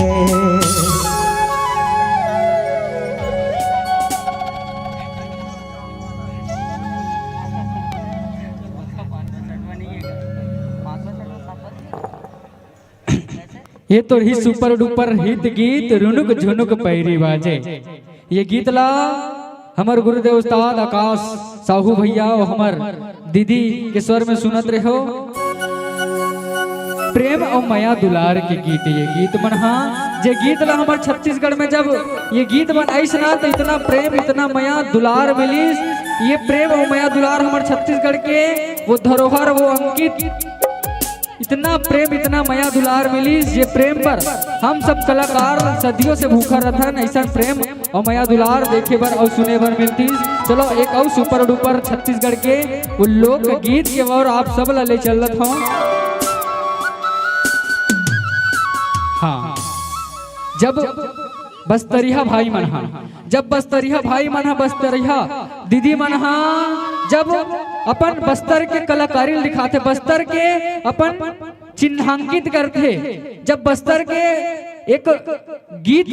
ये तो ही सुपर डुपर हिट गीत रुनुक झुनुक पैरी बाजे। ये गीत ला हमार गुरुदेव उस्ताद आकाश साहू भैया और हमार दीदी के स्वर में सुनत रहो। प्रेम और माया दुलार के गीत ये गीत मन। हाँ जे गीत ला हमार छत्तीसगढ़ में जब ये गीत बन ऐसा ना तो इतना प्रेम इतना माया दुलार मिलीस। ये प्रेम और माया दुलार हमार छत्तीसगढ़ के वो धरोहर वो अंकित इतना प्रेम इतना माया दुलार मिली। ये प्रेम पर हम सब कलाकार सदियों से भूखा रहता है। ऐसा प्रेम और माया दुलार देखे बर और सुने बर मिलती। चलो एक और सुपर डुपर छत्तीसगढ़ के वो लोक गीत के और आप सब ला ले चलत हो। हाँ जब बस्तरिया भाई मनहा जब बस्तरिया भाई मनहा बस्तरिया दीदी मनहा जब अपन बस्तर के कलाकारी दिखाते बस्तर के अपन चिन्हांकित करते। जब बस्तर के एक गीत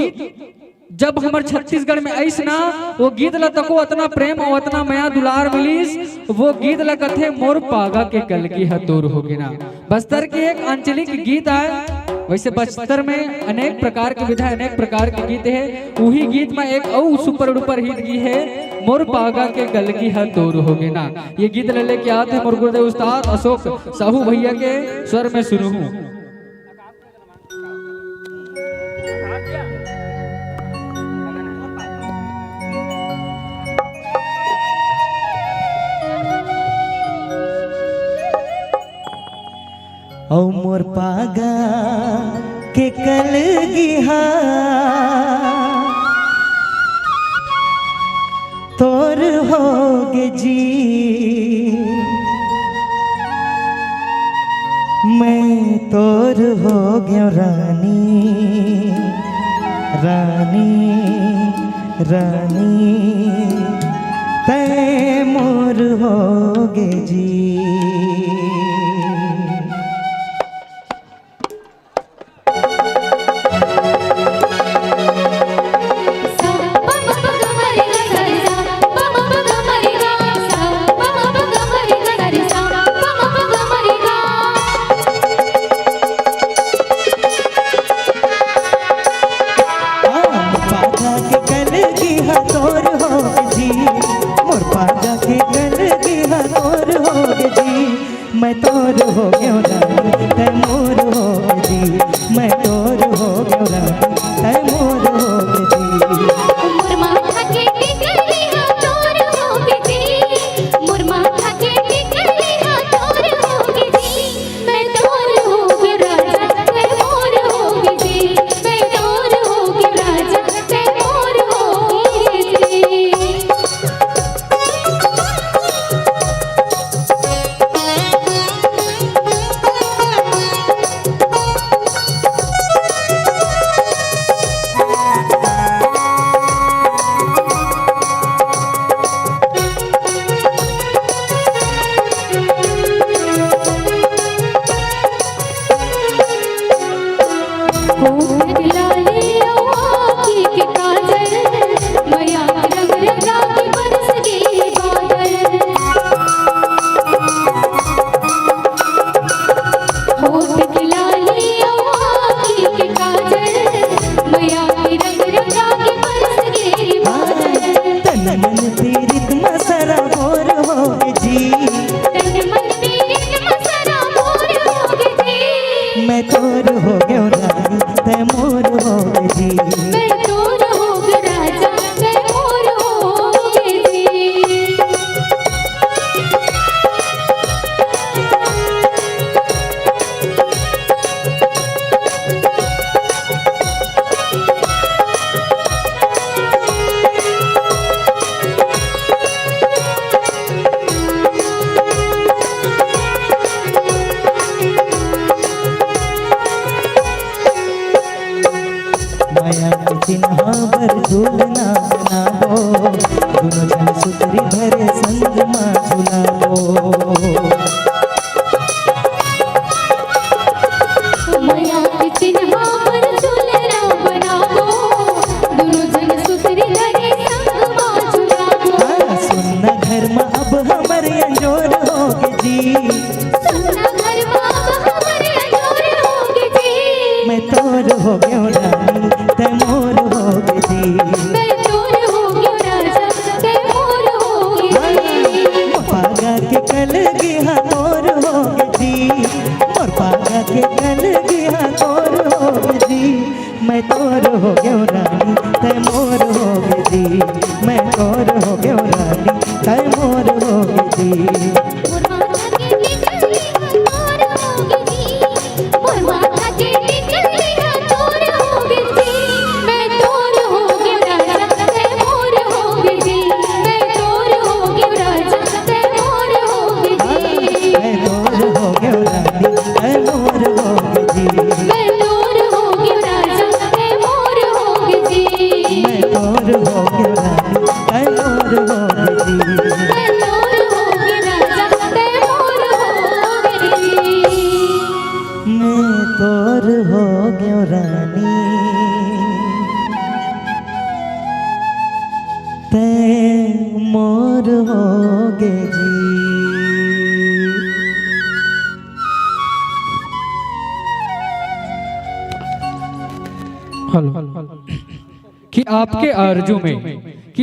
जब हमारे छत्तीसगढ़ में ऐसा वो गीत ला तको उतना प्रेम और उतना माया दुलार मिलीस। वो गीत ला कथे मोर पागा के कल की हतूर होगी ना। बस्तर के एक आंचलिक गीत है। वैसे बस्तर में अनेक प्रकार के विधा अनेक प्रकार के गीत है। वही गीत में एक और सुपर डुपर हिट गीत है मोर पागा के गल की हतूर होगी ना। ये गीत ले लेके आते हैं मोर गुरुदेव उस्ताद अशोक साहू भैया के स्वर में सुनू। ओ मोर पागा के कल गिहा तोर होगे जी। मैं तोर हो गया रानी रानी रानी तय मोर होगे जी। मैं तोर हो गयो रानी तै मोर हो जी। मैं तोर हो गयो रानी तै मोर हो जी। मोर माथा के टिकली हा तोर होगे जी। मोर माथा के टिकली हा तोर होगे जी। मैं तोर होगे राजा तै मोर होगे जी। मैं तोर होगे राजा तै मोर होगे जी। होठ लाले आँखी के काजल मैया रंग रंगा के बरस गए बादल। होठ लाले आँखी के काजल मैया रंग रंगा के बरस गए बादल। तन मन पीरित मसरा मोर होगे जी। तन मन पीरित मसरा मोर होगे जी। मैं तोर हो गयो रानी तै मोर होगे जी। मैं तोर होगे राजा तै मोर होगे जी। माया के चिन्हा पर झूलना बनाओ दोनों जन सुतरी भरे संग माँ झुलाओ। मैया के चिन्हा पर झूलना बनाओ दोनों जन सुतरी धरे संग माँ झुलाओ। सुनना घर में अब हमारे अंजोर होगे जी। सुनना घर बाबा हमारे अजोर होगे जी। मैं तोर हो गयो रानी तै मोर होगे जी। मैं तोर होगे राजा तै मोर होगे जी। पागा के कल गिहा तोर होगे जी। मोर पागा के कल गिहा तोर होगे जी। मैं तोर हो गयो रानी तै मोर होगे जी। मैं तोर हो गयो रानी तै मोर होगे जी। मोर माथा के टिकली हा तोर होगे जी। मोर माथा के टिकली हा तोर होगे जी। मैं तोर होगे राजा तै मोर होगे जी। मैं तोर होगे राजा तै मोर होगे जी। मैं तोर हो गयो रानी तै मोर होगे जी। मैं तोर होगे राजा तै मोर होगे जी। मैं तोर हो गयो रानी तै मोर होगे जी। मैं तोर होगे राजा तै मोर होगे जी। मैं तोर हो गयो रानी तै मोर होगे जी। कि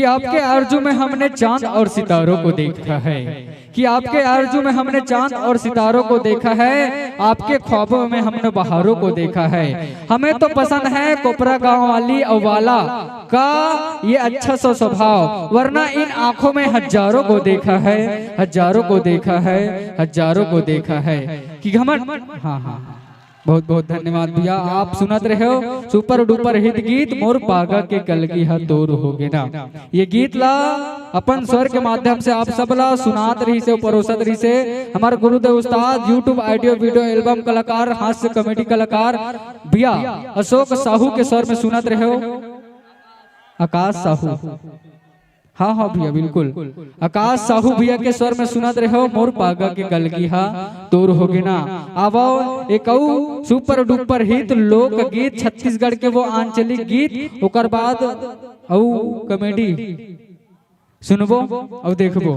आपके आरजू में हमने चांद और सितारों को देखा है। कि आपके आरजू में हमने चांद और सितारों को देखा है। आपके ख्वाबों में हमने बहारों को देखा है। हमें तो पसंद है कोपरा गांव वाली अवाला का ये अच्छा सा स्वभाव, वरना इन आंखों में हजारों को देखा है। हजारों को देखा है। हजारों को देखा है कि घमंड। हाँ हाँ, बहुत बहुत धन्यवाद भैया। आप सुनत रहे हो सुपर डुपर हिट गीत मोर पागा के कलगी हा तोर होगे ना। ये गीत ला अपन स्वर के माध्यम से आप सब ला सुनात रही से परोसत रही से हमारे गुरुदेव उस्ताद यूट्यूब ऑडियो वीडियो एल्बम कलाकार हास्य कमेडी कलाकार भैया अशोक साहू के स्वर में सुनत रहे हो। आकाश साहू। हाँ हाँ भैया बिल्कुल, आकाश साहू भैया के स्वर में सुनत रहे हो मोर पागा के गल की हा तोर होगे ना। अब एक सुपर डुपर हिट लोक गीत छत्तीसगढ़ के वो आंचलिक गीत, ओकर बाद औ कॉमेडी सुनबो और देखबो।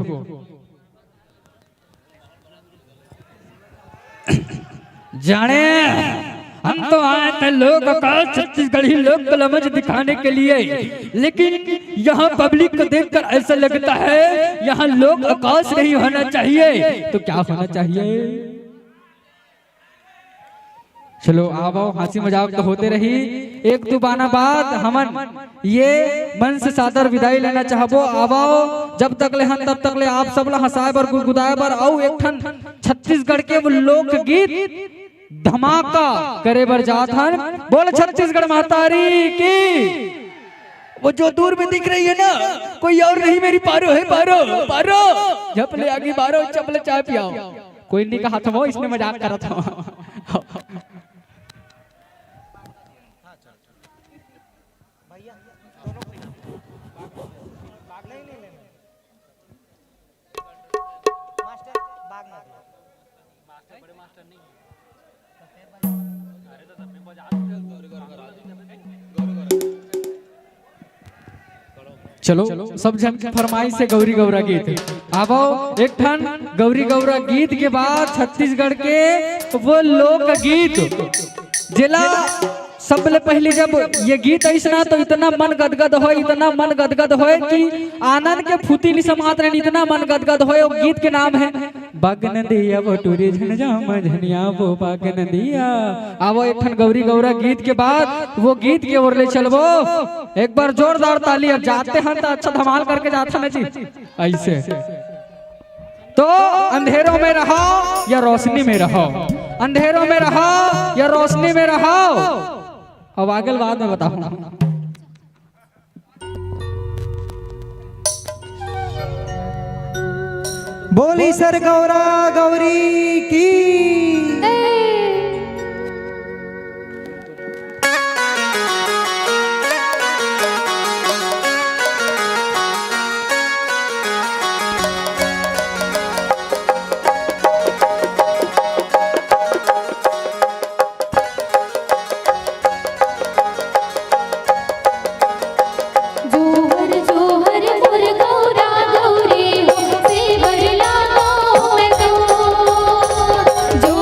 जाने हम तो आए थे लोक आकाश छत्तीसगढ़ी लोक कलमज दिखाने के लिए, लेकिन यहाँ पब्लिक को देखकर ऐसा लगता है यहाँ लोक आकाश नहीं होना चाहिए, तो क्या होना चाहिए? चलो आओ, हंसी मजाक तो होते रही। एक दो बाना बाद हमन ये मन से सादर विदाई लेना चाहबो। आओ जब तक ले हम तब तक ले आप सब ला हंसाए बर गुदगुदाए बर और एक ठन छत्तीसगढ़ के वो लोक गीत धमाका करे बर जात हन। बोल छत्तीसगढ़ महतारी की। वो जो दूर में दिख रही है ना, कोई और नहीं मेरी पारो है, पारो पारो झपले आगे बारो चपले चाय पियाओ। कोई नहीं कहा था वो, इसने मजाक करा था। चलो सब जन की फरमाइश से गौरी गौरा गीत। अब एक ठन गौरी गौरा गीत के बाद छत्तीसगढ़ के वो लोक गीत जिला सबले पहले जब ये गीत ऐसा तो इतना मन गदगद हो, इतना मन गदगद हो कि आनंद के फूती नहीं समात रहे, इतना मन गदगद हो। वो गीत के नाम है बागन दिया वो टूरी झंझाम झनिया वो बागन दिया। आवो एक ठन गौरी गौरा गीत के बाद वो गीत के ओर ले चलबो। एक बार जोरदार ताली। अब जाते हैं तो अच्छा धमाल करके जाते ना जी ऐसे। तो अंधेरों में रहो या रोशनी में रहो, अंधेरों में रहो या रोशनी में रहो। अब आगे बाद में बताऊंगा। बोली सर गौरा गौरी की। जोहर जोहर मोर गौरा गौरी हो से बरला मैं तो।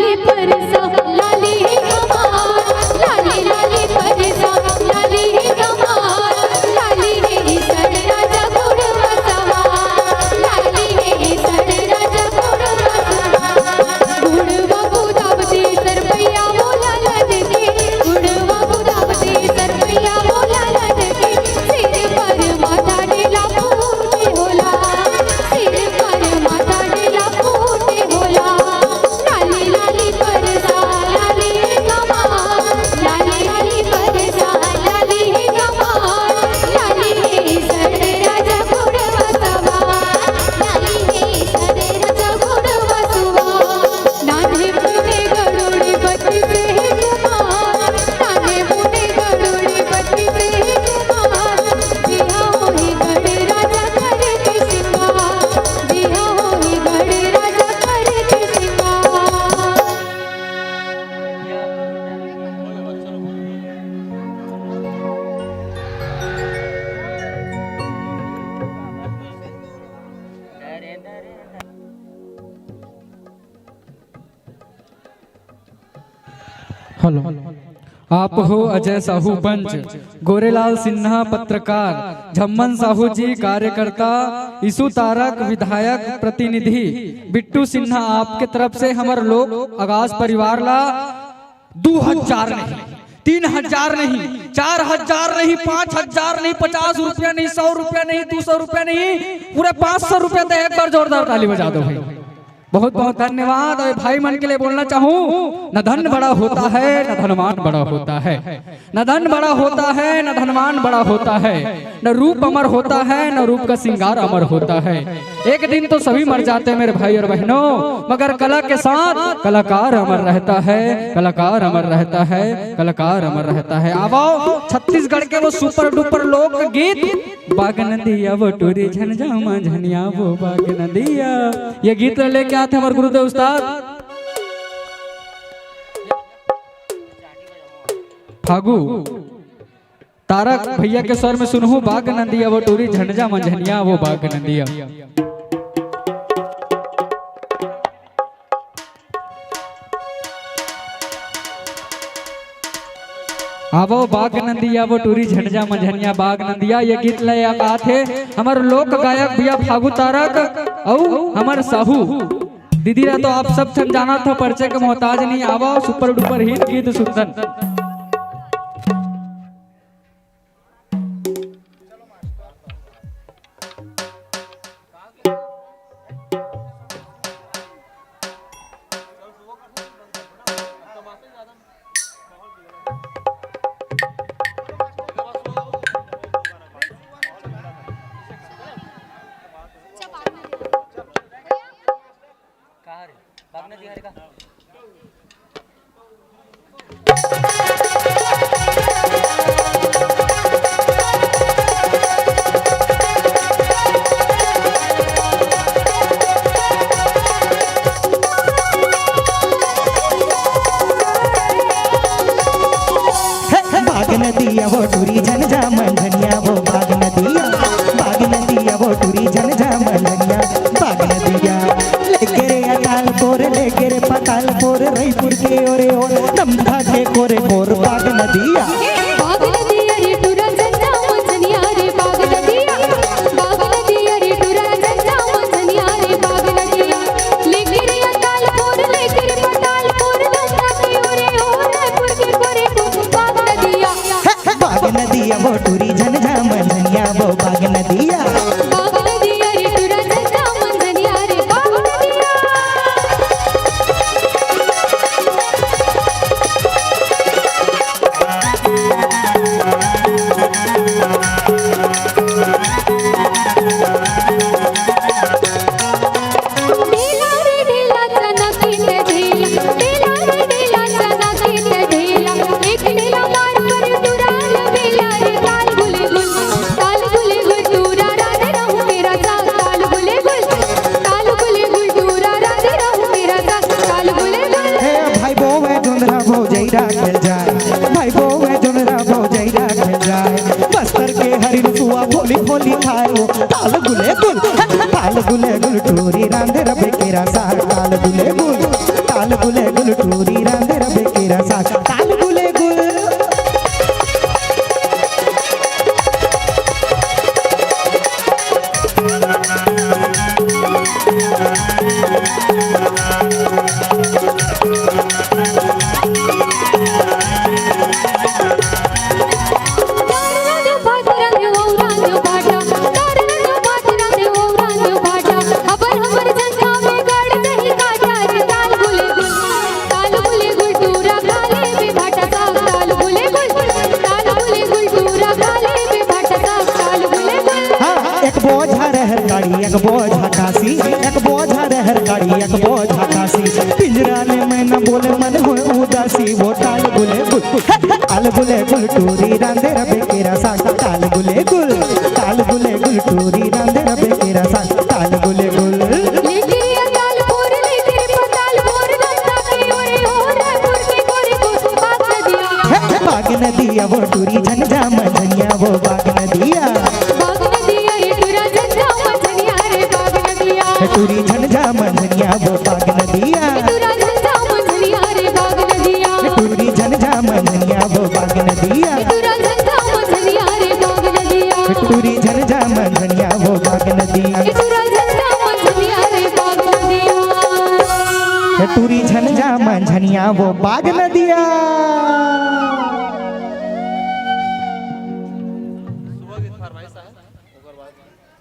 लाली परसा लाली कमाल लाली लाली परसा लाली कमाल लाली हे सड राजा घोड बसवा लाली हे सड राजा घोड बसवा गुडवा गुदावते सरपैया बोला लडके गुडवा गुदावते सरपैया बोला लडके सिर पर माथा डेला फूटे होला सिर पर माथा डेला फूटे होला लाली लाली परसा लाली कमाल लाली लाली परसा लाली कमाल लाली हे सड राजा घोड बसवा लाली हे सड राजा घोड बसवा नाने मुने गडोडी बत्ती से कुमार नाने मुने गडोडी बत्ती से कुमार जिया होई गडे राजा करे के सिंगार जिया होई गडे राजा करे के सिंगार हेलो, आप हो अजय साहू पंच, गोरेलाल सिन्हा पत्रकार, झम्मन साहू जी कार्यकर्ता, ईसु तारक विधायक प्रतिनिधि, बिट्टू सिन्हा आपके तरफ से हमारे लोग आगाज परिवार ला 2000 नहीं, 3000 नहीं, 4000 नहीं, 5000 नहीं, 50 रुपया नहीं, 100 रुपया नहीं, 200 रुपया नहीं, पूरे 500 रुपया दे। एक बार जोरदार ताली बजा दो भाई। बहुत बहुत धन्यवाद। और भाई मन के लिए बोलना चाहूं, न धन बड़ा होता है न धनवान बड़ा होता है, न धन बड़ा होता है न धनवान बड़ा होता है, न रूप अमर होता है न रूप का श्रृंगार अमर होता है। एक दिन तो सभी मर जाते हैं मेरे भाई और बहनों, मगर कला के साथ कलाकार अमर रहता है, कलाकार अमर रहता है, कलाकार अमर रहता है। आओ छत्तीसगढ़ के वो सुपर डुपर लोक गीत बाग नदिया वो टूरी झंझामा झनिया वो बाग नदिया, ये गीत लेके आते हमारे गुरुदेव उस्ताद फागू तारक भैया के स्वर में सुनहु बाग नदिया वो टूरी झंझामा झनिया वो बाग नदिया। आवो बाग नंदिया वो टूरी झंझा मंझनिया बाग नंदिया, ये गीत लय आका थे हमारे लोक गायक भैया फागू तारक और हमारे साहू दीदी रा। तो आप सब ठन जाना था, परिचय के मोहताज नहीं। आवो सुपर डुपर हिट गीत सुनतन। बाग नदिया वो टूरी झंझा मंझनिया वो बाग नदिया, बाग नदिया वो टूरी झंझा मंझनिया बाग नदिया। लेके रे अकाल कोर लेके रे पताल कोर रईपुर के ओरे ओर नमधा के कोरे कोर बाग नदिया। बाग नदिया रे टूरा झंझा मंझनिया रे बाग नदिया, बाग नदिया रे टूरा झंझा मंझनिया रे बाग नदिया। लेके रे अकाल कोर लेके रे पताल कोर नमधा के ओरे ओर रईपुर के कोरे कोर बाग नदिया। बाग नदिया वो टूरी झंझा मंझनिया वो बाग नदिया। बाग नदिया रे टूरा झंझा मंझनिया रे बाग नदिया। ताल गुले गुल टूरी रांधे रबे केरा साग ताल गुले गुल एक बोझा काशी एक बोझा रहर गाड़ी एक बोझा काशी पिंजरा ने मैं न बोले मन हो उदासी वो ताल गुले गुल टूरी रांधे रबे केरा साग ताल गुले गुल टूरी रांधे रबे केरा साग ताल गुले गुल बाग नदिया वो टूरी झंझा मझनिया वो बाग नदिया टूरी झंझा मंझनिया वो बाग नदिया टूरी झंझा मंझनिया वो बाग नदिया टूरी झंझा मंझनिया वो बाग नदिया टूरी झंझा मंझनिया वो बाग नदिया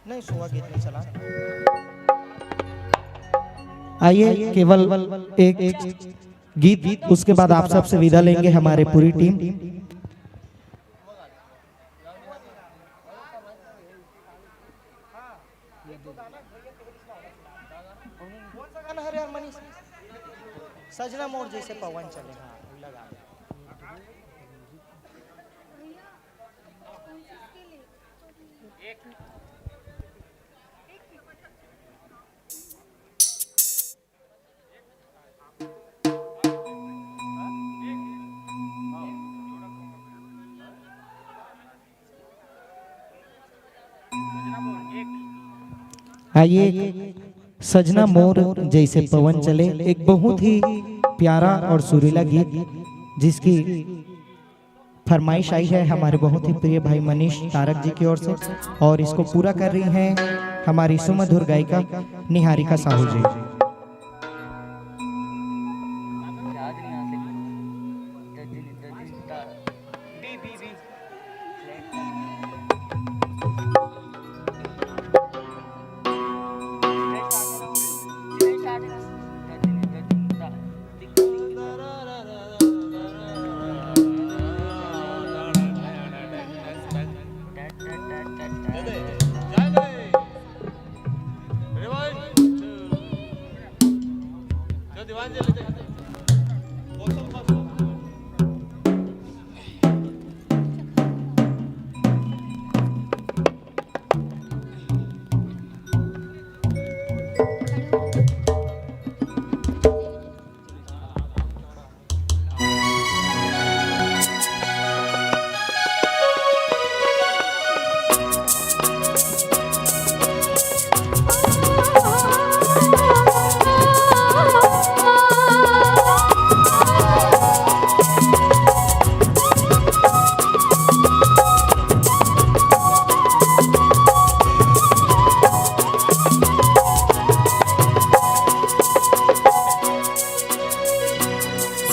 नहीं सुहा गीत नहीं चला आइए केवल एक गीत उसके बाद आप सबसे विदा लेंगे हमारे पूरी टीम सजना मोड़ जैसे पवन चले लगा आइए सजना मोर जैसे पवन चले एक बहुत ही प्यारा और सुरीला गीत जिसकी फरमाइश आई है हमारे बहुत ही प्रिय भाई मनीष तारक जी की ओर से और इसको पूरा कर रही हैं हमारी सुमधुर गायिका निहारिका साहू जी।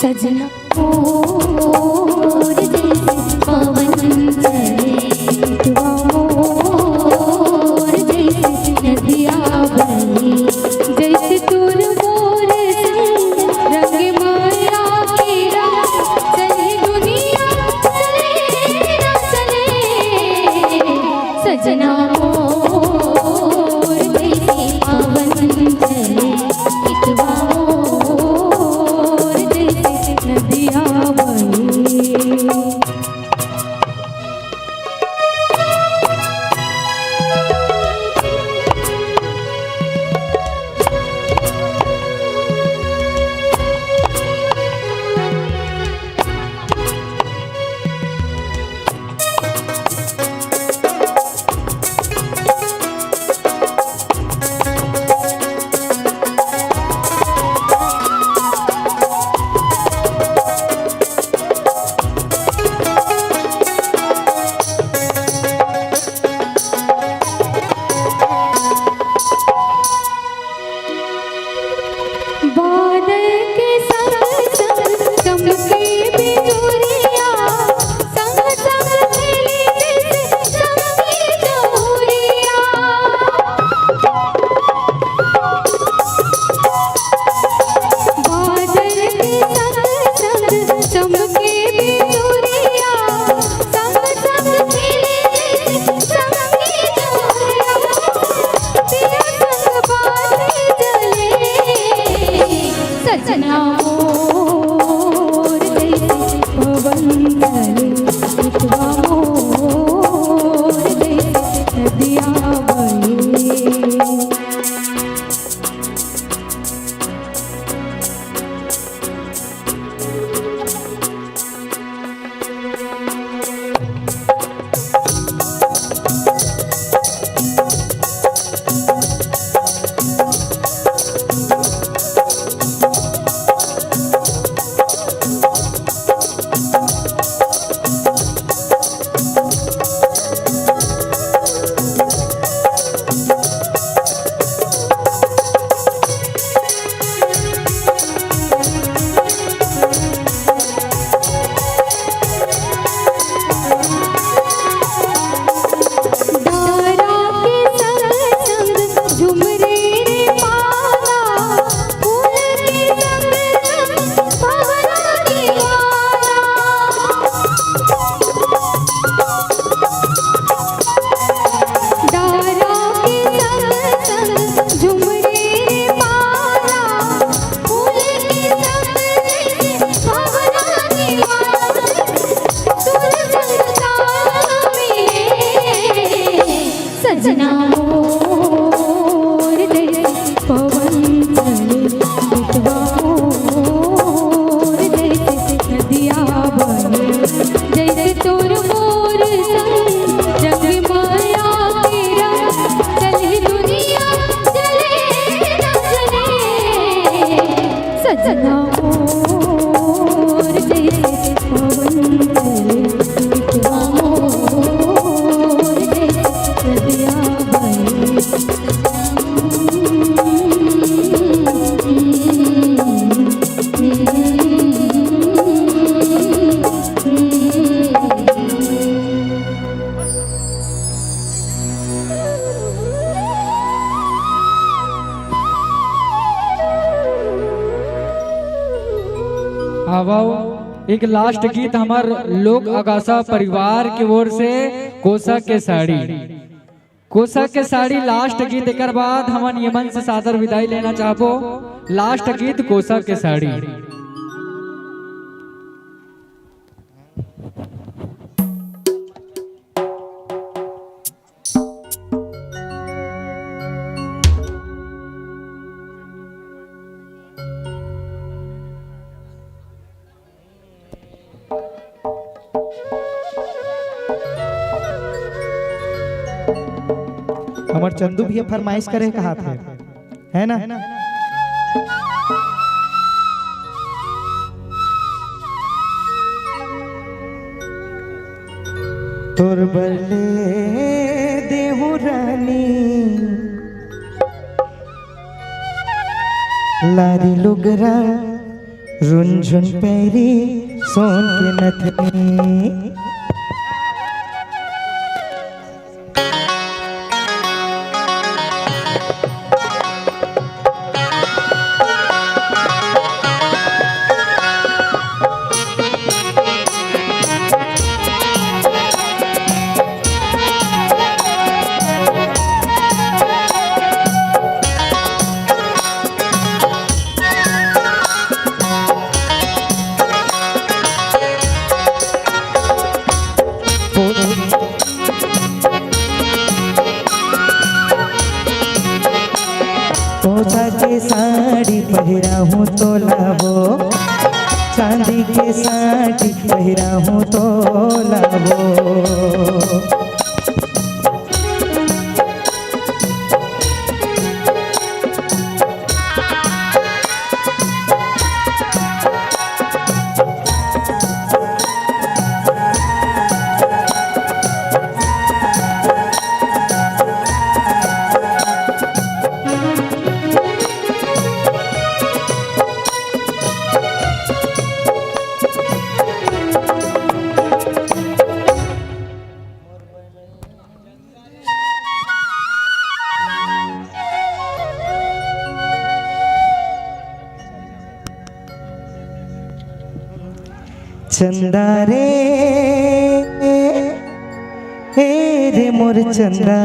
सजना मोर जैसे पवन चले दुआ मोर जैसे नदिया बहे जैसे तुर मोर रंग माया के रंग चले दुनिया चले ना चले सजना मोर जैसे पवन चले दुआ नदिया बहे सजना मोर जैसे पवन चले मितवा मोर जैसे नदिया बहे। सजना मोर जैसे पवन चले मितवा मोर जैसे नदिया बहे। जैसे तोर मोर संग रंग माया तेरा चले दुनिया चले न चले। सजना मोर जैसे पवन चले मितवा मोर जैसे नदिया आवाओ एक लास्ट गीत हमार लोक अगासा परिवार की ओर से कोसा के साड़ी। कोसा के साड़ी लास्ट गीत एक बाद हमन यमन से सादर विदाई लेना चाहबो। लास्ट गीत कोसा के साड़ी। हमार चंदू भैया फरमाइश करे कहा थे, है ना? तोर बले देहु रानी लारी लुगरा रुनझुन पैरी सोन के नथनी। कोसा के साड़ी पहिरा हूँ तो लावो, चांदी के साड़ी पहिरा हूँ तो लावो। चंदा रे हे रे मोर चंदा,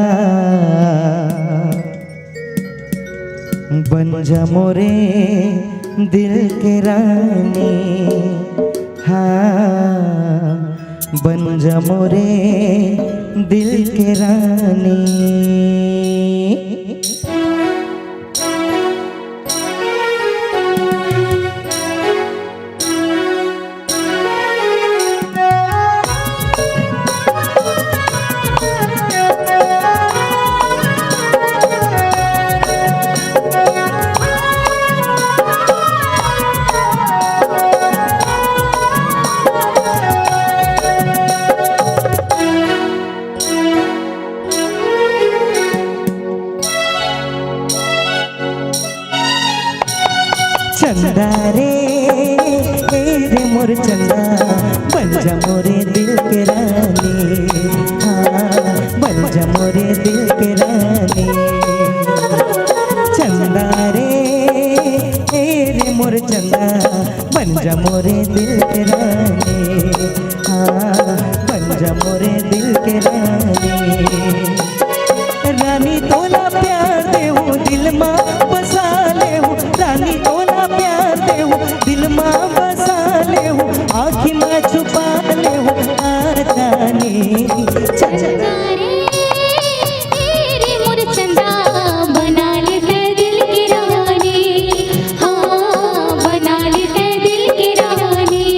बन जा मोरे दिल के रानी, हाँ बन जा मोरे दिल के रानी। चंदा रे मोर चंदा बन जा मोरे दिल के रानी, हाँ बन जा मोरे दिल के रानी। चंदा रे मोर चंदा बन जा मोरे दिल के रानी, हाँ बन जा मोरे दिल के रानी। रानी तोला प्यार दे हूँ दिल माँ बसा ले हूँ, रानी तोला प्यार दे हूँ दिल माँ बसा ले हूँ, आँखी माँ छुपा ले हूँ आ जाने। चंदा रे मोर चंदा बना लेते दिल की रानी, हाँ बना लेते दिल की रानी।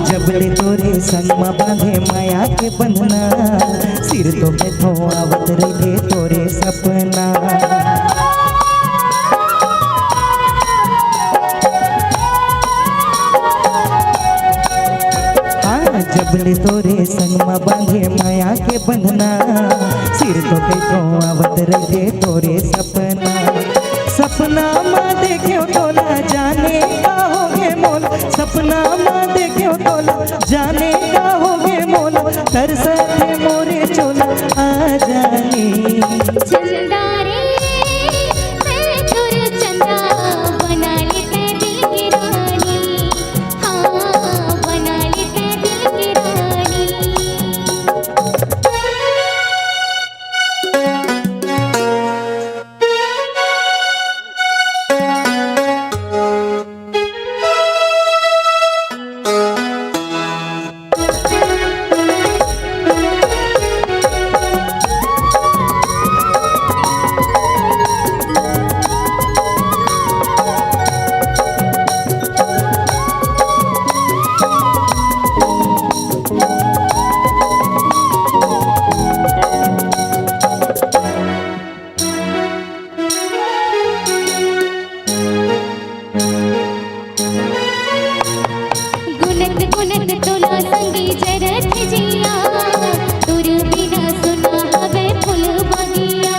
जबले तोरे संग में बांधे माया के बंधना, सिर तो बैठो आवत रहे तोरे सपना। हाँ जबले तोरे संग में बांधे माया के बंधना, सिर तो बैठो आवत रहे तोरे सपना। सपना माँ देखे तोला जाने का होगे मोल, सपना माँ देखे तोला जाने का होगे मोल, तरसते मोरे चोला आ जाने। चंदा रे तोर चंदा बना लेते दिल की रानी, हाँ बना लेते दिल की रानी। गुनत गुनत तोला संगी जरत जिया, तुर बिना सुना हवे फूल बगिया।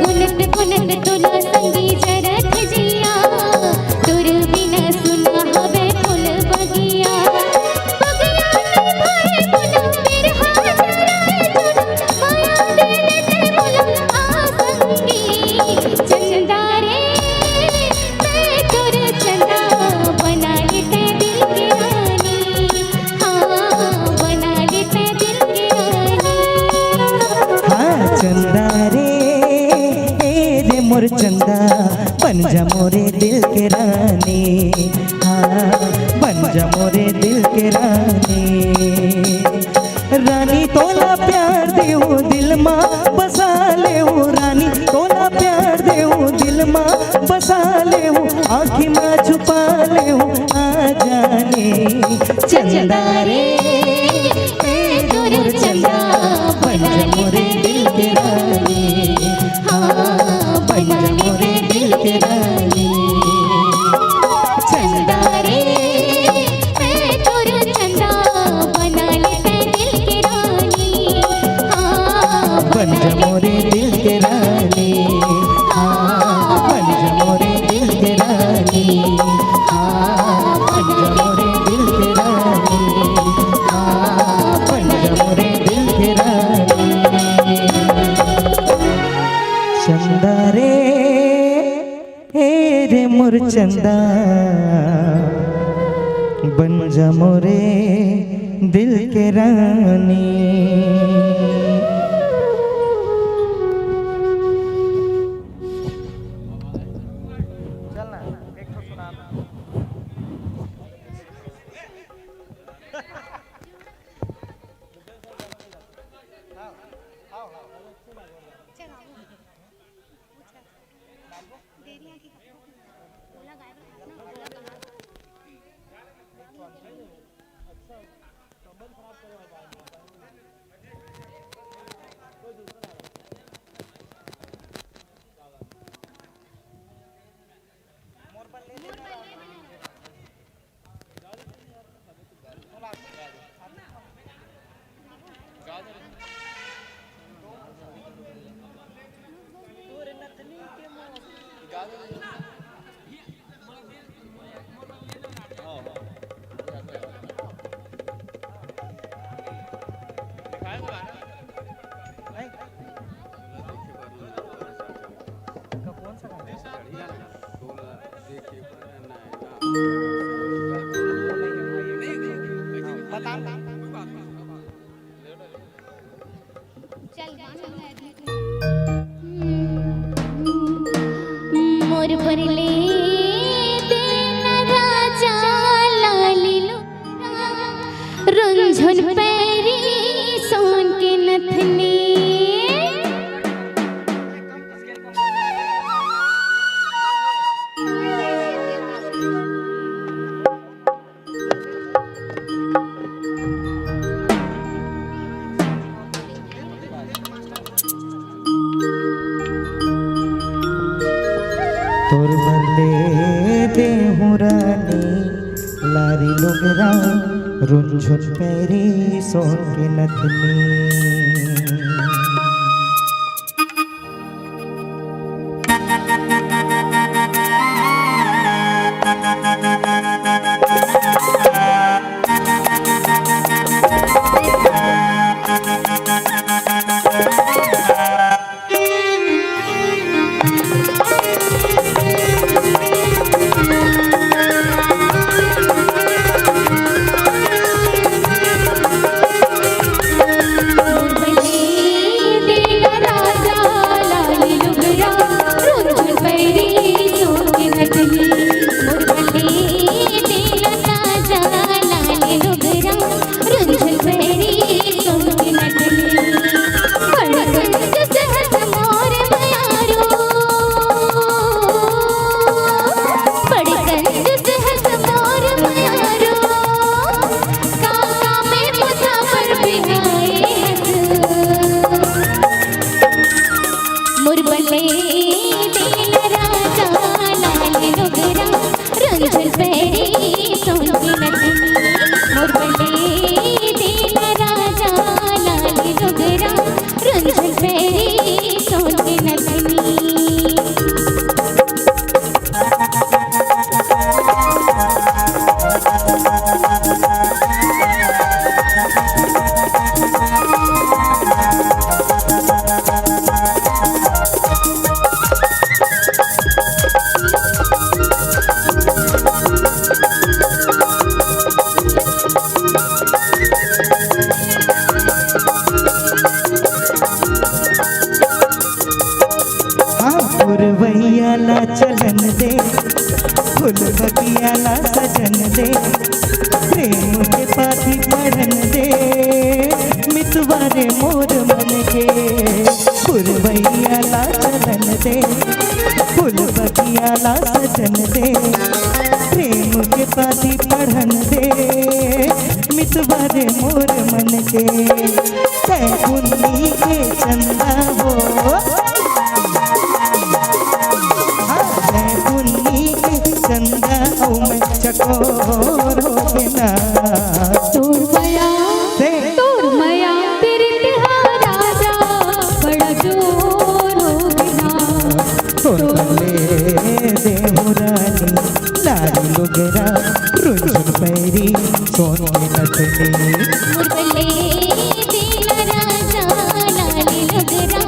गुनत गुनत तोला संगी जरत जिया, तुर बिना सुना हवे फूल बगिया। बगिया में भरे मुना मेरे हाथ राय जुना, माया दे देते मुला आ संगी। चंदा रे मैं तोर चंदा बना लेते दिल की रानी, हाँ बना लेते दिल की रानी। हाँ चंदा रे मोर चंदा बन जा मोरे दिल के रानी, हाँ बन जा मोरे दिल के रानी। रानी तोला प्यार दे हूँ दिल माँ बसा ले हूँ, रानी तोला प्यार दे हूँ दिल माँ बसा ले हूँ, आँखी माँ छुपा ले हूँ आ जाने। चंदा रे तोर चंदा बना लेते दिल की रानी, बन जा मोरे दिल के रानी चंदा रे मैं तोरा चंदा बना लेते दिल के रानी हाँ बन जा मोरे दिल के रानी हाँ बन जा मोरे दिल के रानी हाँ बन जा मोरे दिल के रानी हाँ बन जा मोरे दिल के रानी चंदा रे हे रे मोर चंदा बन जा मोरे दिल के रानी मोर पर ले देना राजा लाली लो रुंझुन पैरी सोन के नथनी तोर बदले दे रानी लारी लोगरा रुंझुन पैरी सोन के नथनी पुरवैयाला चलन दे फूल बगियाला सजन दे प्रेम के पाथी पढ़न दे मितवारे मोर मन के पुरवैयाला चलन दे फूल बगियाला सजन दे प्रेम के पाथी पढ़न दे मितवारे मोर मन के तै कुन्नी के चंदा हो तोर बल्ले देहुरानी लारी लुगरा रुंझुन पैरी सोन के नथनी मुरबले देला राजा लाली लगरा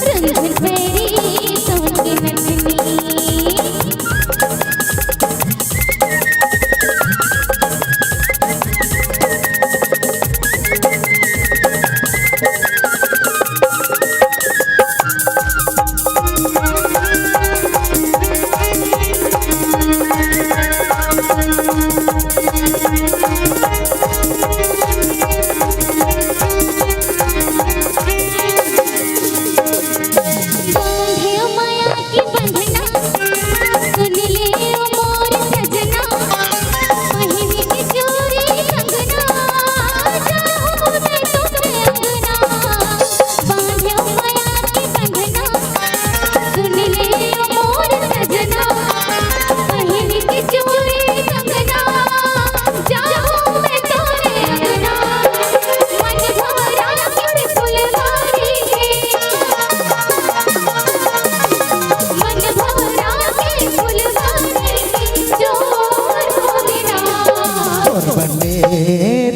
रंजन फेरी सोन की नथनी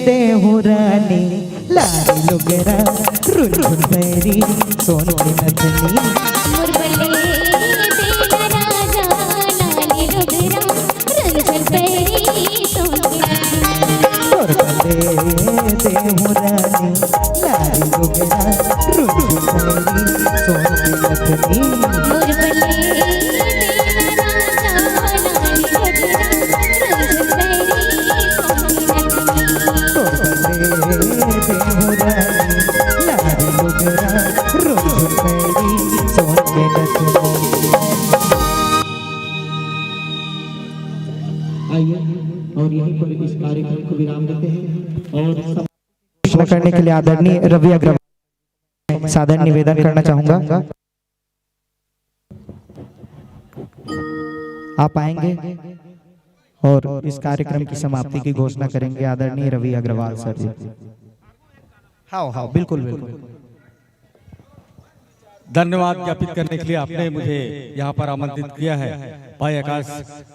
देहुरानी लारी लुगरा रुंझुन पैरी सोन की नथनी मुरबले देला राजा लाली लगरा रंजन फेरी सोन की नथनी तोर बल्ले देहुरानी लारी लुगरा रुंझुन पैरी सोन की नथनी मुरबले देला राजा लाली लगरा रंजन फेरी सोन की नथनी तोर बल्ले देहुरानी लारी लुगरा रुंझुन पैरी सोन की नथनी। आइए और यहीं पर इस कार्यक्रम को विराम देते हैं और घोषणा करने के लिए आदरणीय रवि अग्रवाल सादर निवेदन करना चाहूंगा। आप आएंगे और इस कार्यक्रम की समाप्ति की घोषणा करेंगे आदरणीय रवि अग्रवाल सर जी। हाँ हाँ बिल्कुल बिल्कुल। धन्यवाद ज्ञापित करने के लिए आपने मुझे यहाँ पर आमंत्रित किया है भाई आकाश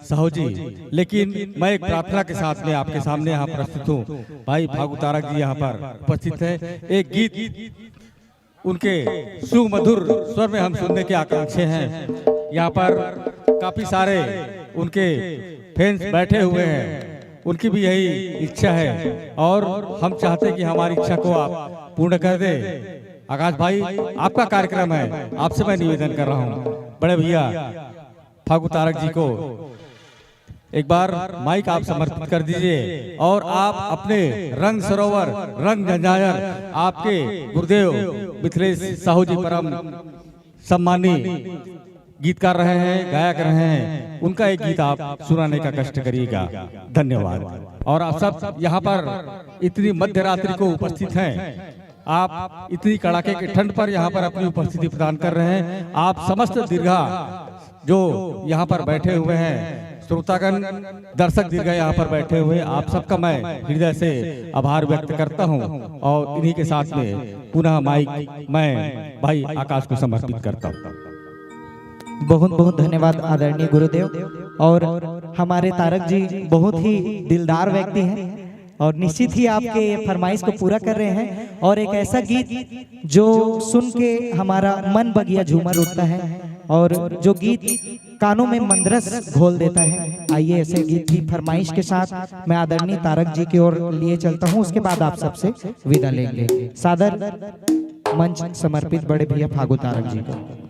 साहू जी। लेकिन मैं एक प्रार्थना के साथ में आपके सामने यहाँ प्रस्तुत हूँ। भाई फागू तारक जी यहाँ पर उपस्थित है। एक गीत उनके सुमधुर स्वर में हम सुनने के आकांक्षी हैं। यहाँ पर काफी सारे उनके फैंस बैठे हुए हैं, उनकी भी यही इच्छा है और हम चाहते हैं कि हमारी इच्छा को आप पूर्ण कर दे। आकाश भाई आपका कार्यक्रम है, आपसे मैं निवेदन कर रहा हूँ बड़े भैया फागू तारक जी को एक बार माइक आप समर्पित कर दीजिए और आप अपने रंग सरोवर रंग जंजायर आपके गुरुदेव मिथिलेश साहू जी परम सम्मानी गीतकार रहे हैं, गायक रहे हैं, उनका एक गीत आप सुनाने का कष्ट करिएगा। धन्यवाद। और आप सब यहाँ पर इतनी मध्य रात्रि को उपस्थित हैं, आप इतनी कड़ाके की ठंड पर यहाँ पर अपनी उपस्थिति प्रदान कर रहे हैं। आप समस्त दीर्घा जो यहाँ पर बैठे हुए हैं, श्रोतागण दर्शक दीर्घा यहाँ पर बैठे हुए, आप सबका मैं हृदय से आभार व्यक्त करता हूँ और इन्हीं के साथ में पुनः माइक मैं भाई आकाश को समर्पित करता हूँ। बहुत बहुत धन्यवाद आदरणीय गुरुदेव। और हमारे तारक जी बहुत ही दिलदार व्यक्ति हैं और निश्चित ही आपके फरमाइश को पूरा कर रहे हैं। और एक ऐसा गीत जो सुन के हमारा मन बगिया झूमर उठता है और जो गीत कानों में मंदरस घोल देता है। आइए ऐसे गीत की फरमाइश के साथ मैं आदरणीय तारक जी की ओर लिए चलता हूँ, उसके बाद आप सबसे विदा लेंगे। सादर मंच समर्पित बड़े भैया फागू तारक जी को।